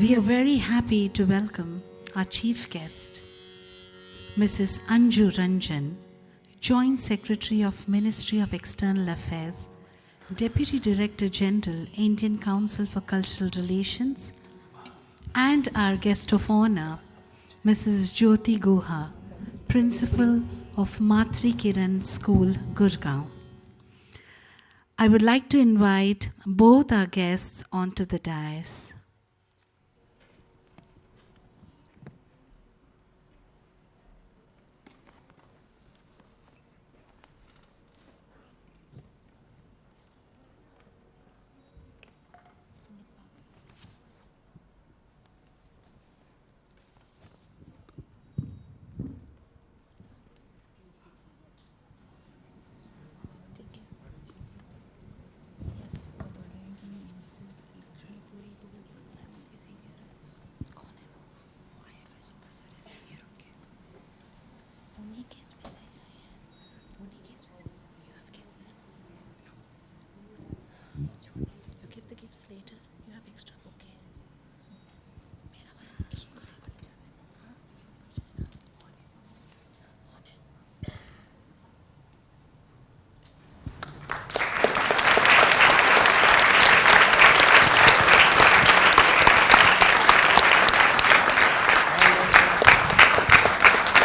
We are very happy to welcome our chief guest, Mrs. Anju Ranjan, Joint Secretary of Ministry of External Affairs, Deputy Director General, Indian Council for Cultural Relations, and our guest of honor, Mrs. Jyoti Guha, Principal of Matri Kiran School, Gurgaon. I would like to invite both our guests onto the dais.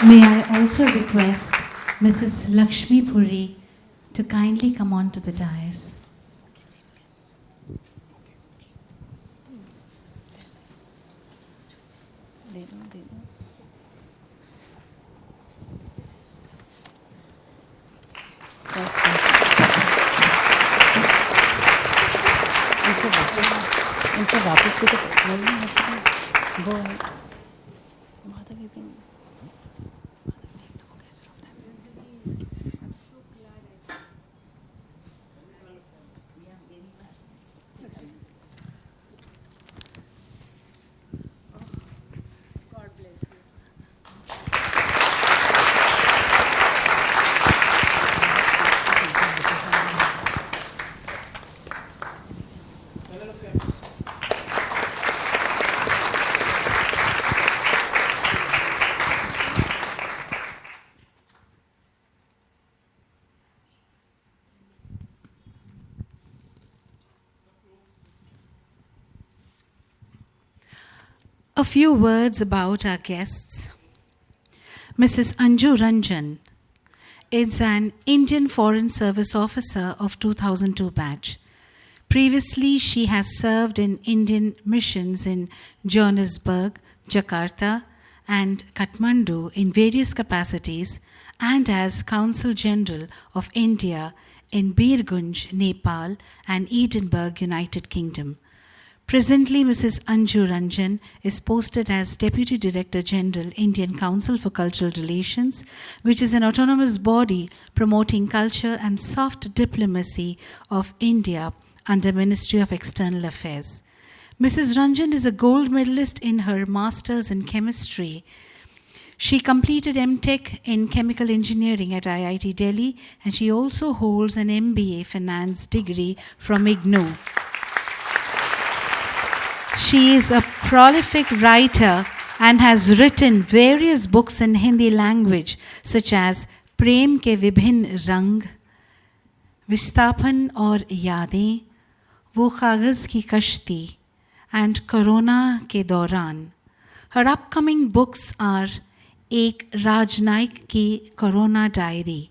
May I also request Mrs. Lakshmi Puri to kindly come on to the dais. इनसे वापस भी तो बोलना है। Go ahead. Madhav, you can. A few words about our guests. Mrs. Anju Ranjan is an Indian Foreign Service officer of 2002 batch. Previously, she has served in Indian missions in Johannesburg, Jakarta, and Kathmandu in various capacities, and as Consul General of India in Birgunj, Nepal, and Edinburgh, United Kingdom. Presently, Mrs. Anju Ranjan is posted as Deputy Director General, Indian Council for Cultural Relations, which is an autonomous body promoting culture and soft diplomacy of India under Ministry of External Affairs. Mrs. Ranjan is a gold medalist in her Masters in Chemistry. She completed M.Tech in Chemical Engineering at IIT Delhi, and she also holds an MBA Finance degree from IGNOU. She is a prolific writer and has written various books in Hindi language such as Prem ke Vibhin Rang, Visthapan aur Yadein, Wo Kagaz ki Kashti, and Corona ke Dauran. Her upcoming books are Ek Rajnaik ki Corona Diary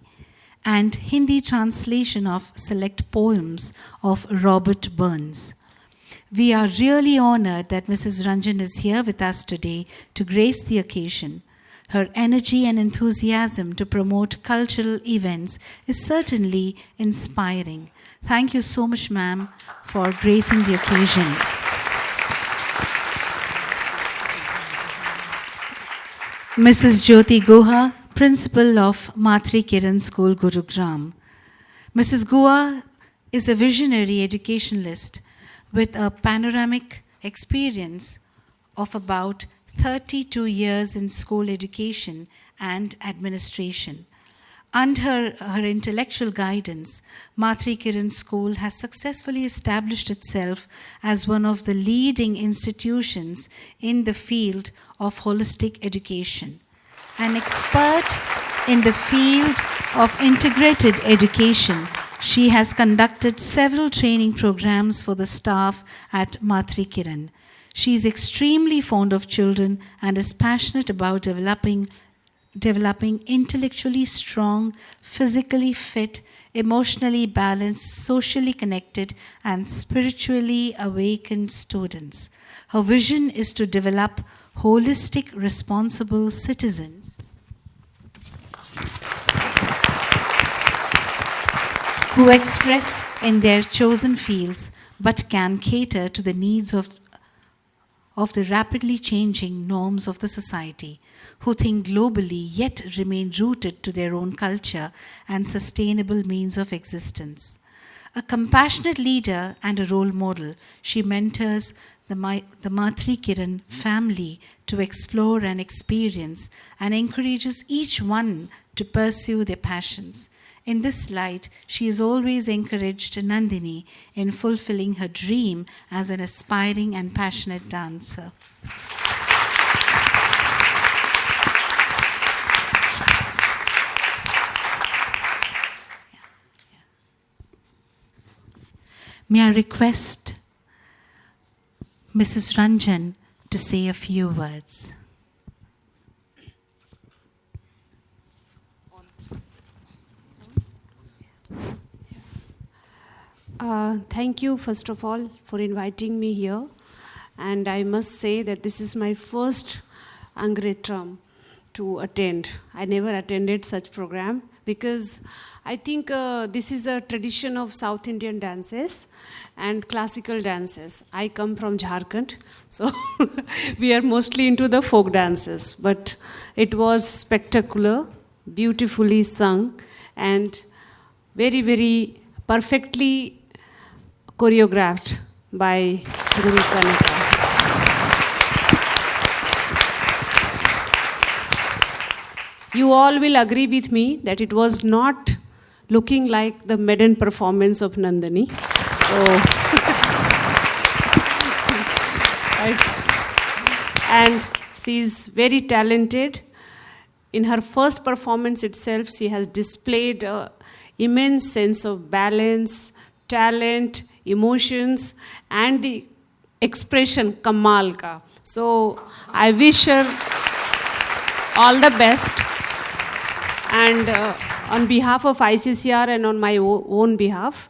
and Hindi translation of select poems of Robert Burns. We are really honored that Mrs. Ranjan is here with us today to grace the occasion. Her energy and enthusiasm to promote cultural events is certainly inspiring. Thank you so much, ma'am, for gracing the occasion. Mrs. Jyoti Guha, Principal of Matri Kiran School, Gurugram. Mrs. Guha is a visionary educationalist with a panoramic experience of about 32 years in school education and administration. Under her intellectual guidance, Matri Kiran School has successfully established itself as one of the leading institutions in the field of holistic education. An expert in the field of integrated education, she has conducted several training programs for the staff at Matri Kiran. She is extremely fond of children and is passionate about developing intellectually strong, physically fit, emotionally balanced, socially connected, and spiritually awakened students. Her vision is to develop holistic, responsible citizens who express in their chosen fields but can cater to the needs of the rapidly changing norms of the society, who think globally yet remain rooted to their own culture and sustainable means of existence. A compassionate leader and a role model, she mentors the Matri Kiran family to explore and experience and encourages each one to pursue their passions. In this light, she has always encouraged Nandini in fulfilling her dream as an aspiring and passionate dancer. May I request Mrs. Ranjan to say a few words. Thank you, first of all, for inviting me here. And I must say that this is my first Arangetram to attend. I never attended such program because I think this is a tradition of South Indian dances and classical dances. I come from Jharkhand, so we are mostly into the folk dances. But it was spectacular, beautifully sung, and very, very perfectly choreographed by Guru Kanaka. You all will agree with me that it was not looking like the maiden performance of Nandini. So, and she is very talented. In her first performance itself, she has displayed an immense sense of balance, talent, emotions, and the expression Kamal ka. So I wish her all the best. And on behalf of ICCR and on my own behalf,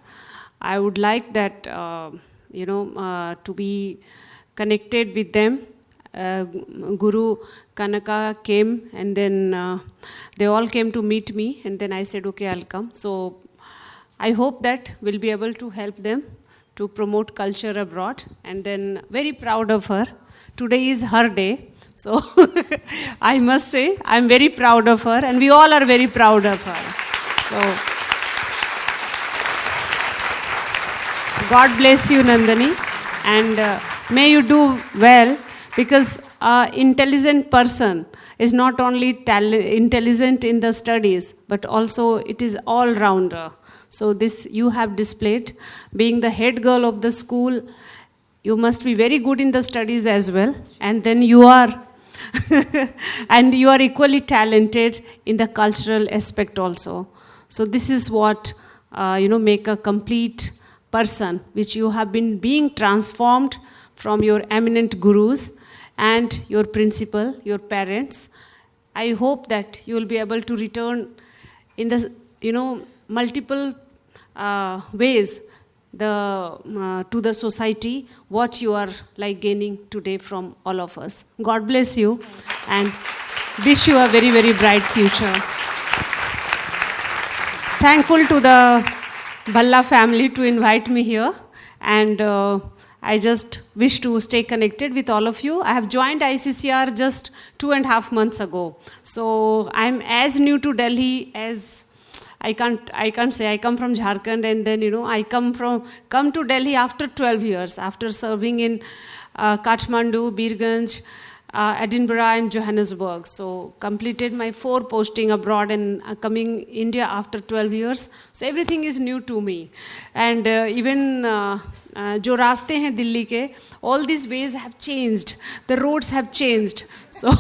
I would like that, to be connected with them. Guru Kanaka came, and then they all came to meet me, and then I said, okay, I'll come. So I hope that we'll be able to help them to promote culture abroad, and then very proud of her. Today is her day. So I must say, I'm very proud of her, and we all are very proud of her. So God bless you, Nandini, and may you do well, because an intelligent person is not only intelligent in the studies, but also it is all-rounder. So this you have displayed. Being the head girl of the school, you must be very good in the studies as well. And then you are, and you are equally talented in the cultural aspect also. So this is what, make a complete person, which you have been being transformed from your eminent gurus and your principal, your parents. I hope that you will be able to return in the, multiple ways to the society what you are like gaining today from all of us. God bless you and wish you a very, very bright future. Thankful to the Bhalla family to invite me here, and I just wish to stay connected with all of you. I have joined ICCR just 2.5 months ago. So I'm as new to Delhi as I can't say. I come from Jharkhand, and then I come to Delhi after 12 years, after serving in Kathmandu, Birganj, Edinburgh and Johannesburg. So completed my 4 posting abroad and coming India after 12 years. So everything is new to me. And even जो रास्ते हैं दिल्ली के, all these ways have changed. The roads have changed. So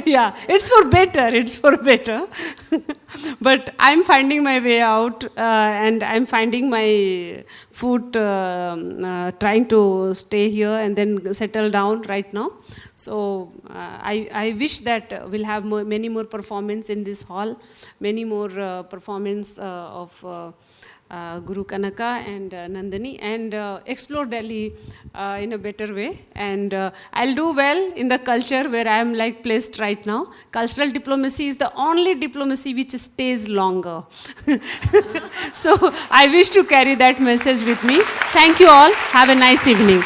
yeah, it's for better. But I'm finding my way out and I'm finding my foot, trying to stay here and then settle down right now. So I wish that we'll have many more performance in this hall, many more performance of Guru Kanaka and Nandini, and explore Delhi in a better way. And I'll do well in the culture where I am like placed right now. Cultural diplomacy is the only diplomacy which stays longer. So I wish to carry that message with me. Thank you all. Have a nice evening.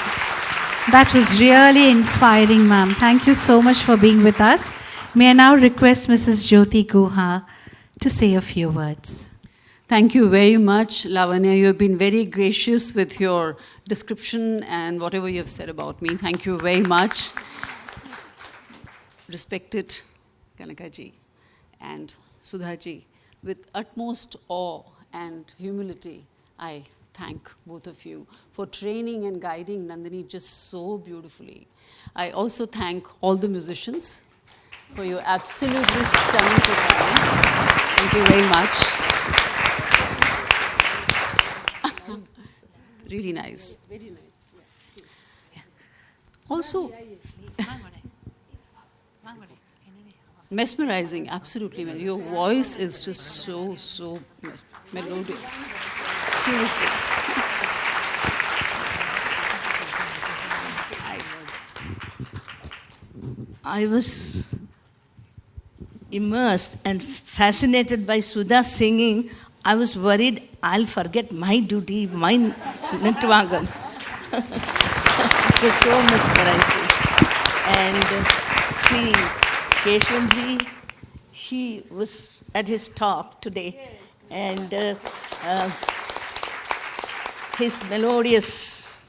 That was really inspiring, ma'am. Thank you so much for being with us. May I now request Mrs. Jyoti Guha to say a few words. Thank you very much, Lavanya. You have been very gracious with your description and whatever you have said about me. Thank you very much. Respected Kanakaji and Sudhaji, with utmost awe and humility, I thank both of you for training and guiding Nandini just so beautifully. I also thank all the musicians for your absolutely stunning performance. Thank you very much. Really nice. Very nice. Yeah. Also, mesmerizing, absolutely. Your voice is just so melodious. Seriously. I was immersed and fascinated by Sudha singing. I was worried I'll forget my duty, my Nattuvangam. It was so mesmerizing. And Sri Kesavanji, he was at his top today. And his melodious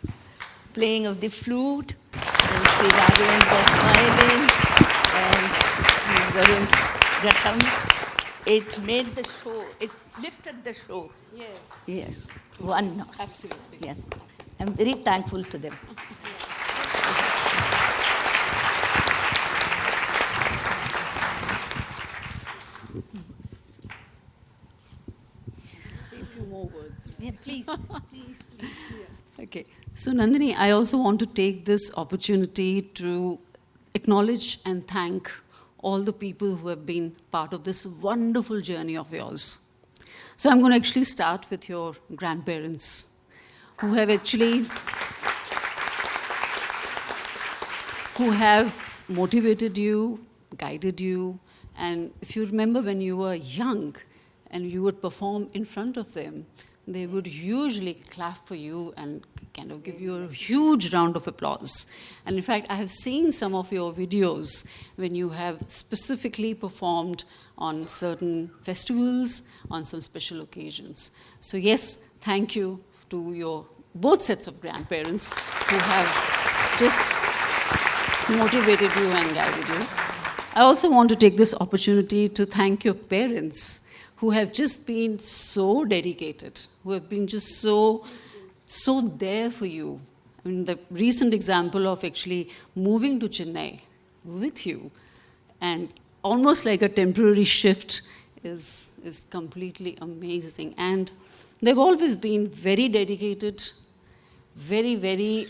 playing of the flute, and Sri Raghavendra's violin, and Sri Varun's Ghatam. It made the show, it lifted the show. Yes. Yes. One notch. Absolutely. Yeah. I'm very thankful to them. Say a few more words. Yeah, please. Okay. So, Nandini, I also want to take this opportunity to acknowledge and thank all the people who have been part of this wonderful journey of yours. So I'm going to actually start with your grandparents, who have motivated you, guided you, and if you remember when you were young and you would perform in front of them, they would usually clap for you and kind of give you a huge round of applause. And in fact, I have seen some of your videos when you have specifically performed on certain festivals, on some special occasions. So yes, thank you to your both sets of grandparents who have just motivated you and guided you. I also want to take this opportunity to thank your parents who have just been so dedicated, who have been just so there for you. I mean, the recent example of actually moving to Chennai with you and almost like a temporary shift is completely amazing. And they've always been very dedicated, very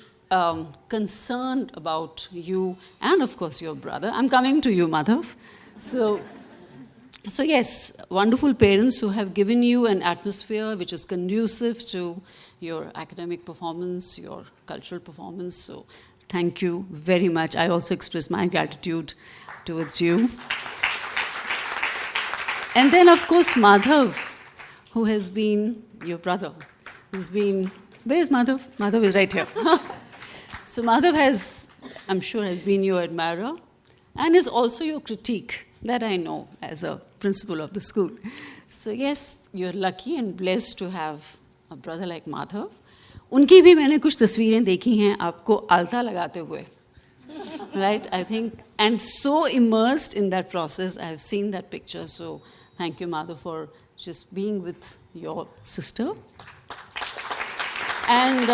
concerned about you and, of course, your brother. I'm coming to you, Madhav. So yes, wonderful parents who have given you an atmosphere which is conducive to your academic performance, your cultural performance. So thank you very much. I also express my gratitude towards you. And then, of course, Madhav, who has been your brother. Where is Madhav? Madhav is right here. So Madhav I'm sure, has been your admirer and is also your critique. That I know as a principal of the school. So yes, you're lucky and blessed to have a brother like Madhav. उनकी भी मैंने कुछ तस्वीरें देखी हैं आपको आलता लगाते हुए. Right, I think, and so immersed in that process, I have seen that picture. So thank you, Madhav, for just being with your sister. And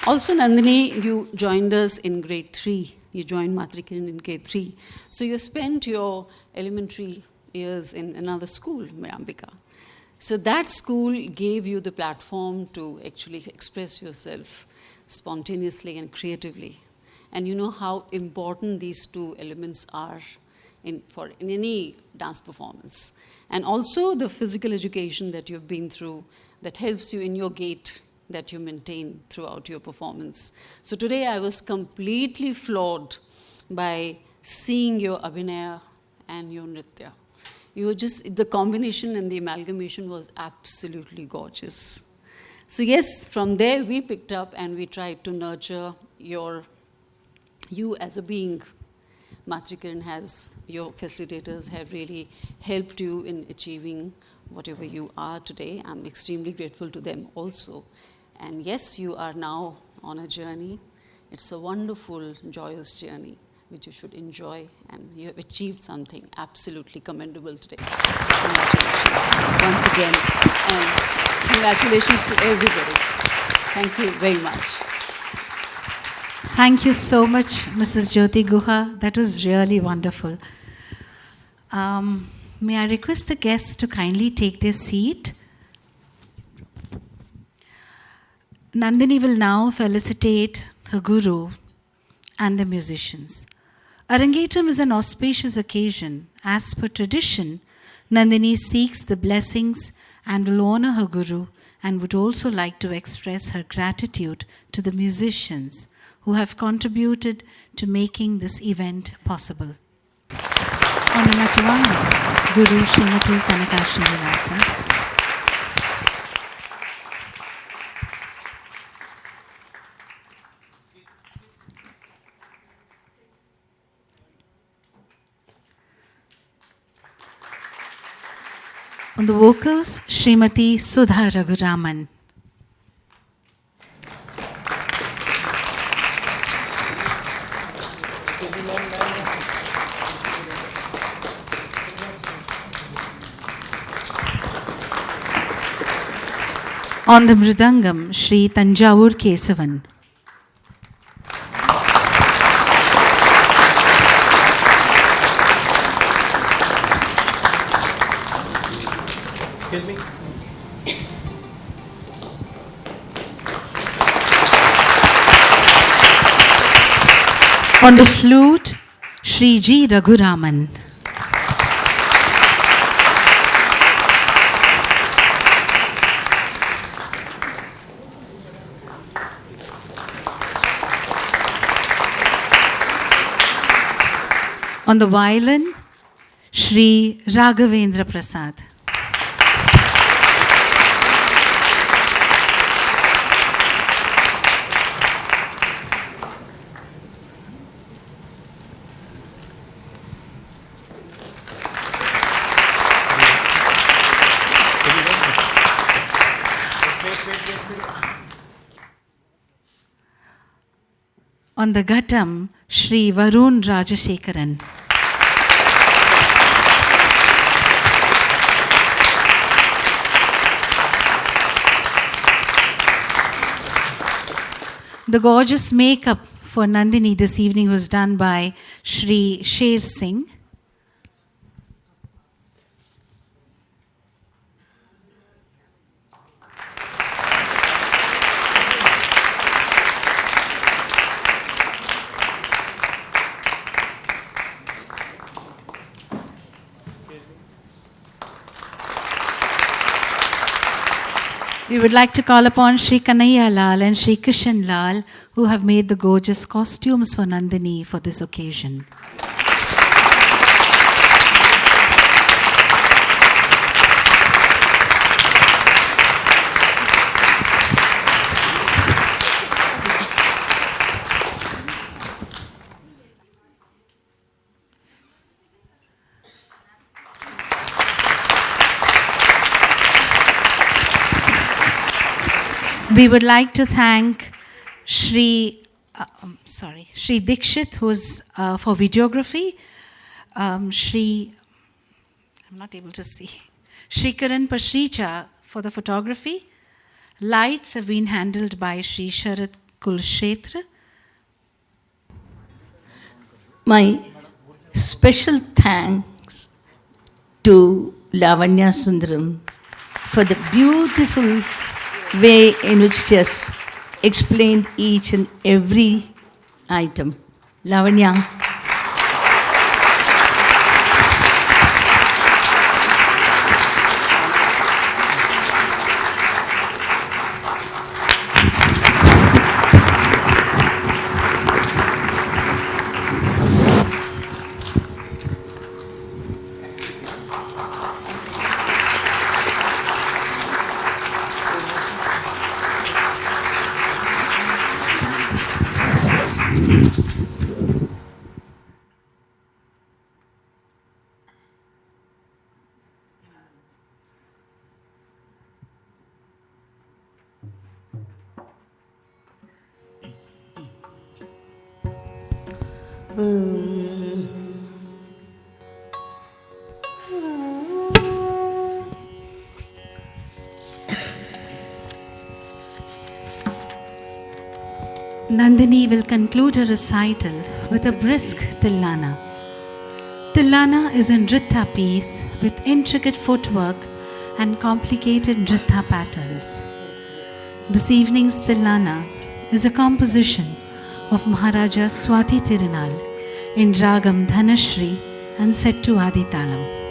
also, Nandini, you joined us in grade 3. You joined Matrikin in grade 3. So you spent your elementary years in another school, Mirambika. So that school gave you the platform to actually express yourself spontaneously and creatively. And you know how important these two elements are in any dance performance. And also the physical education that you've been through that helps you in your gait that you maintain throughout your performance. So today I was completely floored by seeing your abhinaya and your nritya. You were just, the combination and the amalgamation was absolutely gorgeous. So yes, from there we picked up and we tried to nurture you as a being. Matrikiran has, your facilitators have really helped you in achieving whatever you are today. I'm extremely grateful to them also. And yes, you are now on a journey. It's a wonderful, joyous journey, which you should enjoy, and you have achieved something absolutely commendable today. Congratulations once again, and congratulations to everybody. Thank you very much. Thank you so much, Mrs. Jyoti Guha. That was really wonderful. May I request the guests to kindly take their seat? Nandini will now felicitate her guru and the musicians. Arangetram is an auspicious occasion. As per tradition, Nandini seeks the blessings and will honor her guru and would also like to express her gratitude to the musicians who have contributed to making this event possible. On the Nattuvangam, Guru Srimati Kanaka Srinivasan. On the vocals, Srimati Sudha Raghuraman. On the Mridangam, Shri Tanjavur Kesavan. On the flute, Shri G. Raghuraman. On the violin, Shri Raghavendra Prasath. On the Ghatam, Shri Varun Rajasekharan. The gorgeous makeup for Nandini this evening was done by Shri Sher Singh. We would like to call upon Shri Kanaiya Lal and Shri Kishan Lal, who have made the gorgeous costumes for Nandini for this occasion. We would like to thank Shri Dixit, who's for videography. Shri, I'm not able to see. Shri Karan Pashricha for the photography. Lights have been handled by Shri Sharat Kulshetra. My special thanks to Lavanya Sundaram for the beautiful way in which she has explained each and every item. Lavanya. Nandini will conclude her recital with a brisk Tillana. Tillana is a Nritya piece with intricate footwork and complicated Nritya patterns. This evening's Tillana is a composition of Maharaja Swati Tirunal in Ragam Dhanashri and set to Adi Talam.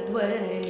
Violin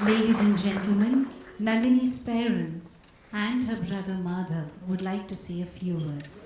Ladies and gentlemen, Nandini's parents and her brother Madhav would like to say a few words.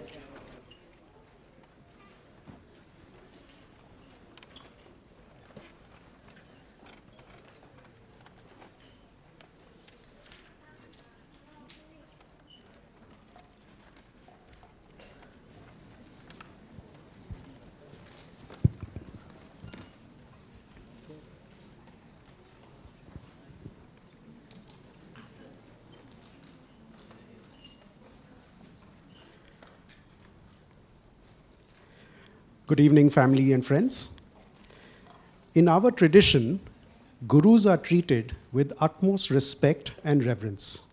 Good evening, family and friends. In our tradition, gurus are treated with utmost respect and reverence.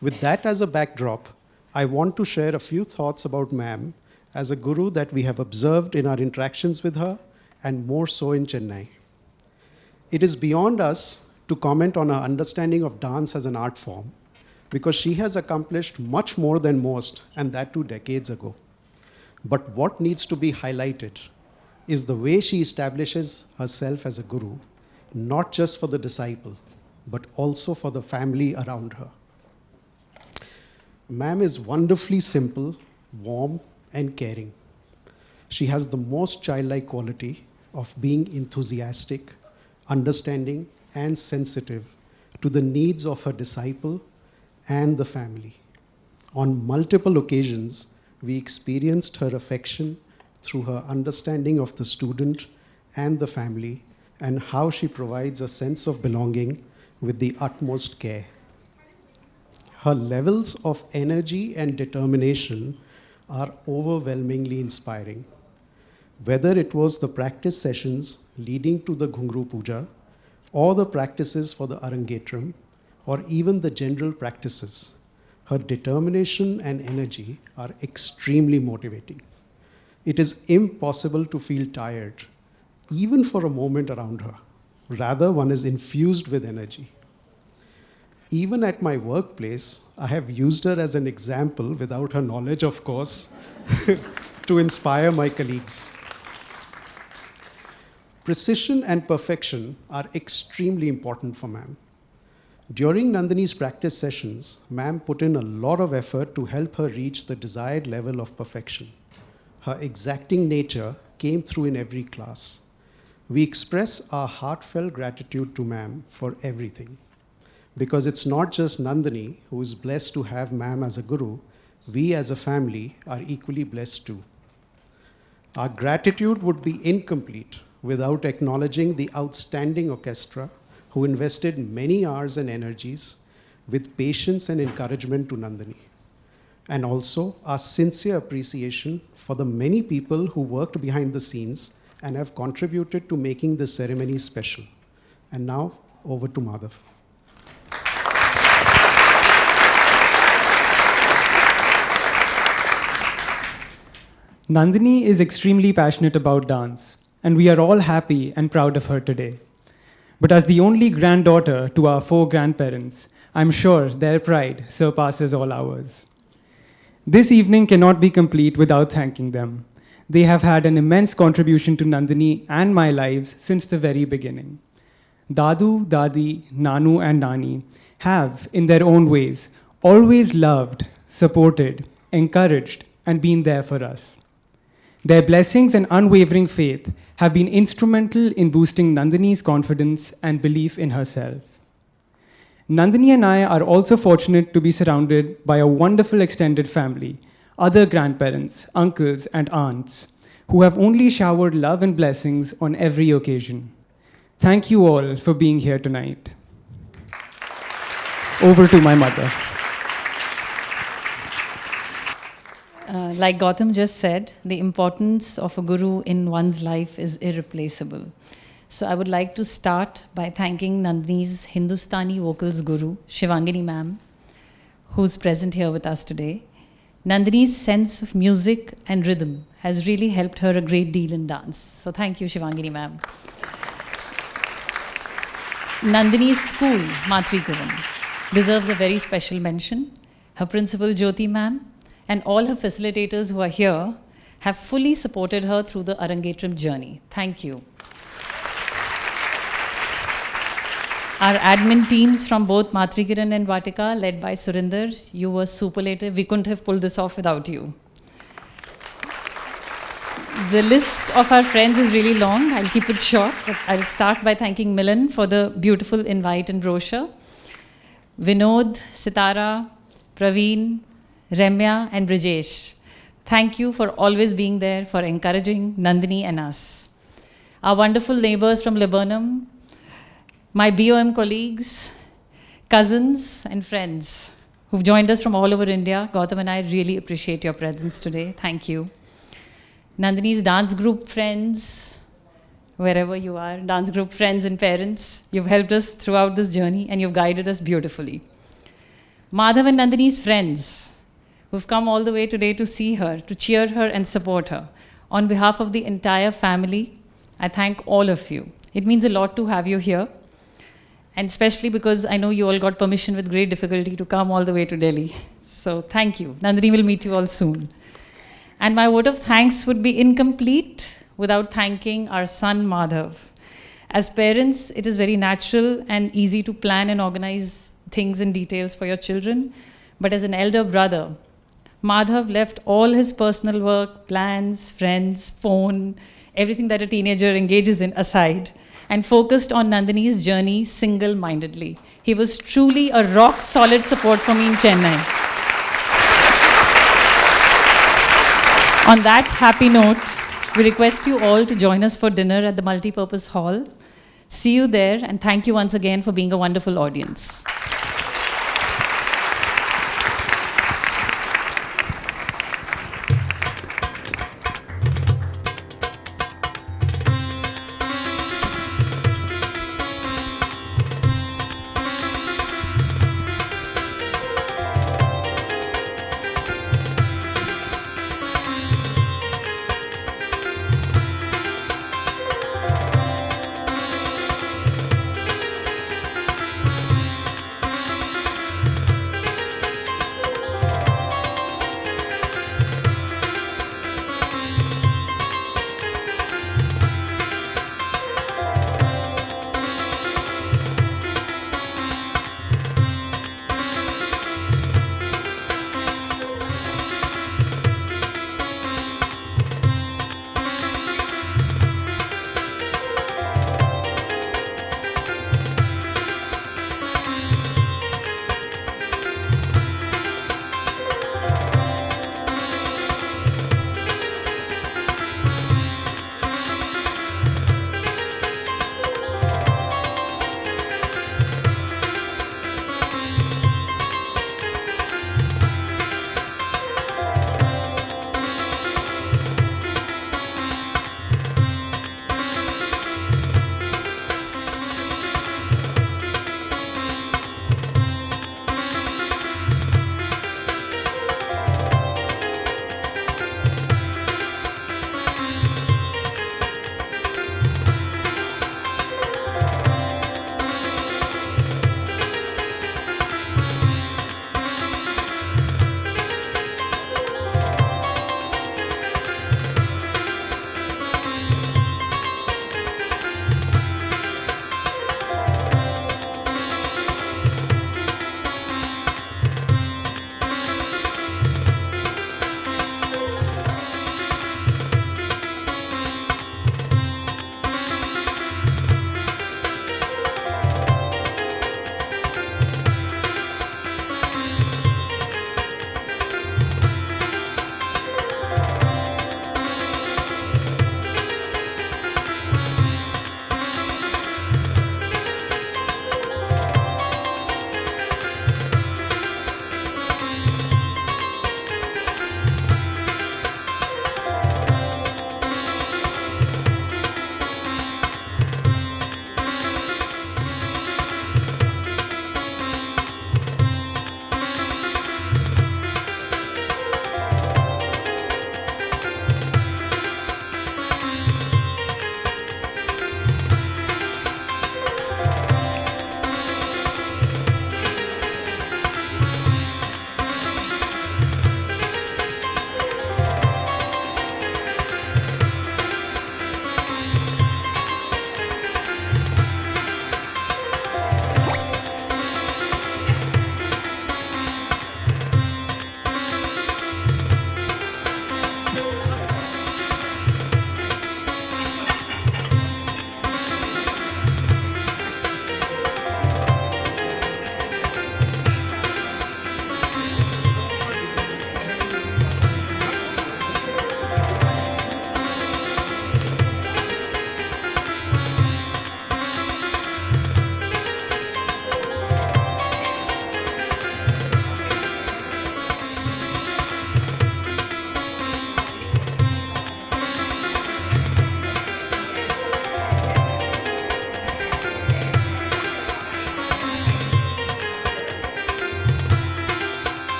With that as a backdrop, I want to share a few thoughts about ma'am as a guru that we have observed in our interactions with her, and more so in Chennai. It is beyond us to comment on her understanding of dance as an art form, because she has accomplished much more than most, and that too decades ago. But what needs to be highlighted is the way she establishes herself as a guru, not just for the disciple, but also for the family around her. Ma'am is wonderfully simple, warm, and caring. She has the most childlike quality of being enthusiastic, understanding, and sensitive to the needs of her disciple and the family. On multiple occasions, we experienced her affection through her understanding of the student and the family, and how she provides a sense of belonging with the utmost care. Her levels of energy and determination are overwhelmingly inspiring. Whether it was the practice sessions leading to the Ghungru Puja, or the practices for the Arangetram, or even the general practices, her determination and energy are extremely motivating. It is impossible to feel tired, even for a moment around her. Rather, one is infused with energy. Even at my workplace, I have used her as an example, without her knowledge, of course, to inspire my colleagues. Precision and perfection are extremely important for ma'am. During Nandini's practice sessions, ma'am put in a lot of effort to help her reach the desired level of perfection. Her exacting nature came through in every class. We express our heartfelt gratitude to ma'am for everything. Because it's not just Nandini who is blessed to have ma'am as a guru, we as a family are equally blessed too. Our gratitude would be incomplete without acknowledging the outstanding orchestra who invested many hours and energies with patience and encouragement to Nandini. And also our sincere appreciation for the many people who worked behind the scenes and have contributed to making this ceremony special. And now, over to Madhav. Nandini is extremely passionate about dance, and we are all happy and proud of her today. But as the only granddaughter to our 4 grandparents, I'm sure their pride surpasses all ours. This evening cannot be complete without thanking them. They have had an immense contribution to Nandini and my lives since the very beginning. Dadu, Dadi, Nanu, and Nani have, in their own ways, always loved, supported, encouraged, and been there for us. Their blessings and unwavering faith have been instrumental in boosting Nandini's confidence and belief in herself. Nandini and I are also fortunate to be surrounded by a wonderful extended family, other grandparents, uncles, and aunts, who have only showered love and blessings on every occasion. Thank you all for being here tonight. Over to my mother. Like Ghatam just said, the importance of a guru in one's life is irreplaceable. So I would like to start by thanking Nandini's Hindustani vocals guru, Shivangini ma'am, who's present here with us today. Nandini's sense of music and rhythm has really helped her a great deal in dance. So thank you, Shivangini ma'am. Nandini's school, Matrikulam, deserves a very special mention. Her principal, Jyoti ma'am, and all her facilitators who are here have fully supported her through the Arangetram journey. Thank you. Our admin teams from both Matrikiran and Vatika, led by Surinder, you were superlative. We couldn't have pulled this off without you. The list of our friends is really long. I'll keep it short, but I'll start by thanking Milan for the beautiful invite and brochure. Vinod, Sitara, Praveen, Remya, and Brijesh. Thank you for always being there, for encouraging Nandini and us. Our wonderful neighbors from Laburnum, my BOM colleagues, cousins, and friends who've joined us from all over India. Ghatam and I really appreciate your presence today. Thank you. Nandini's dance group friends, wherever you are, dance group friends and parents, you've helped us throughout this journey and you've guided us beautifully. Madhav and Nandini's friends, who've come all the way today to see her, to cheer her and support her. On behalf of the entire family, I thank all of you. It means a lot to have you here, and especially because I know you all got permission with great difficulty to come all the way to Delhi. So thank you. Nandini will meet you all soon. And my vote of thanks would be incomplete without thanking our son Madhav. As parents, it is very natural and easy to plan and organize things and details for your children. But as an elder brother, Madhav left all his personal work, plans, friends, phone, everything that a teenager engages in aside, and focused on Nandini's journey single-mindedly. He was truly a rock-solid support for me in Chennai. On that happy note, we request you all to join us for dinner at the Multipurpose Hall. See you there, and thank you once again for being a wonderful audience.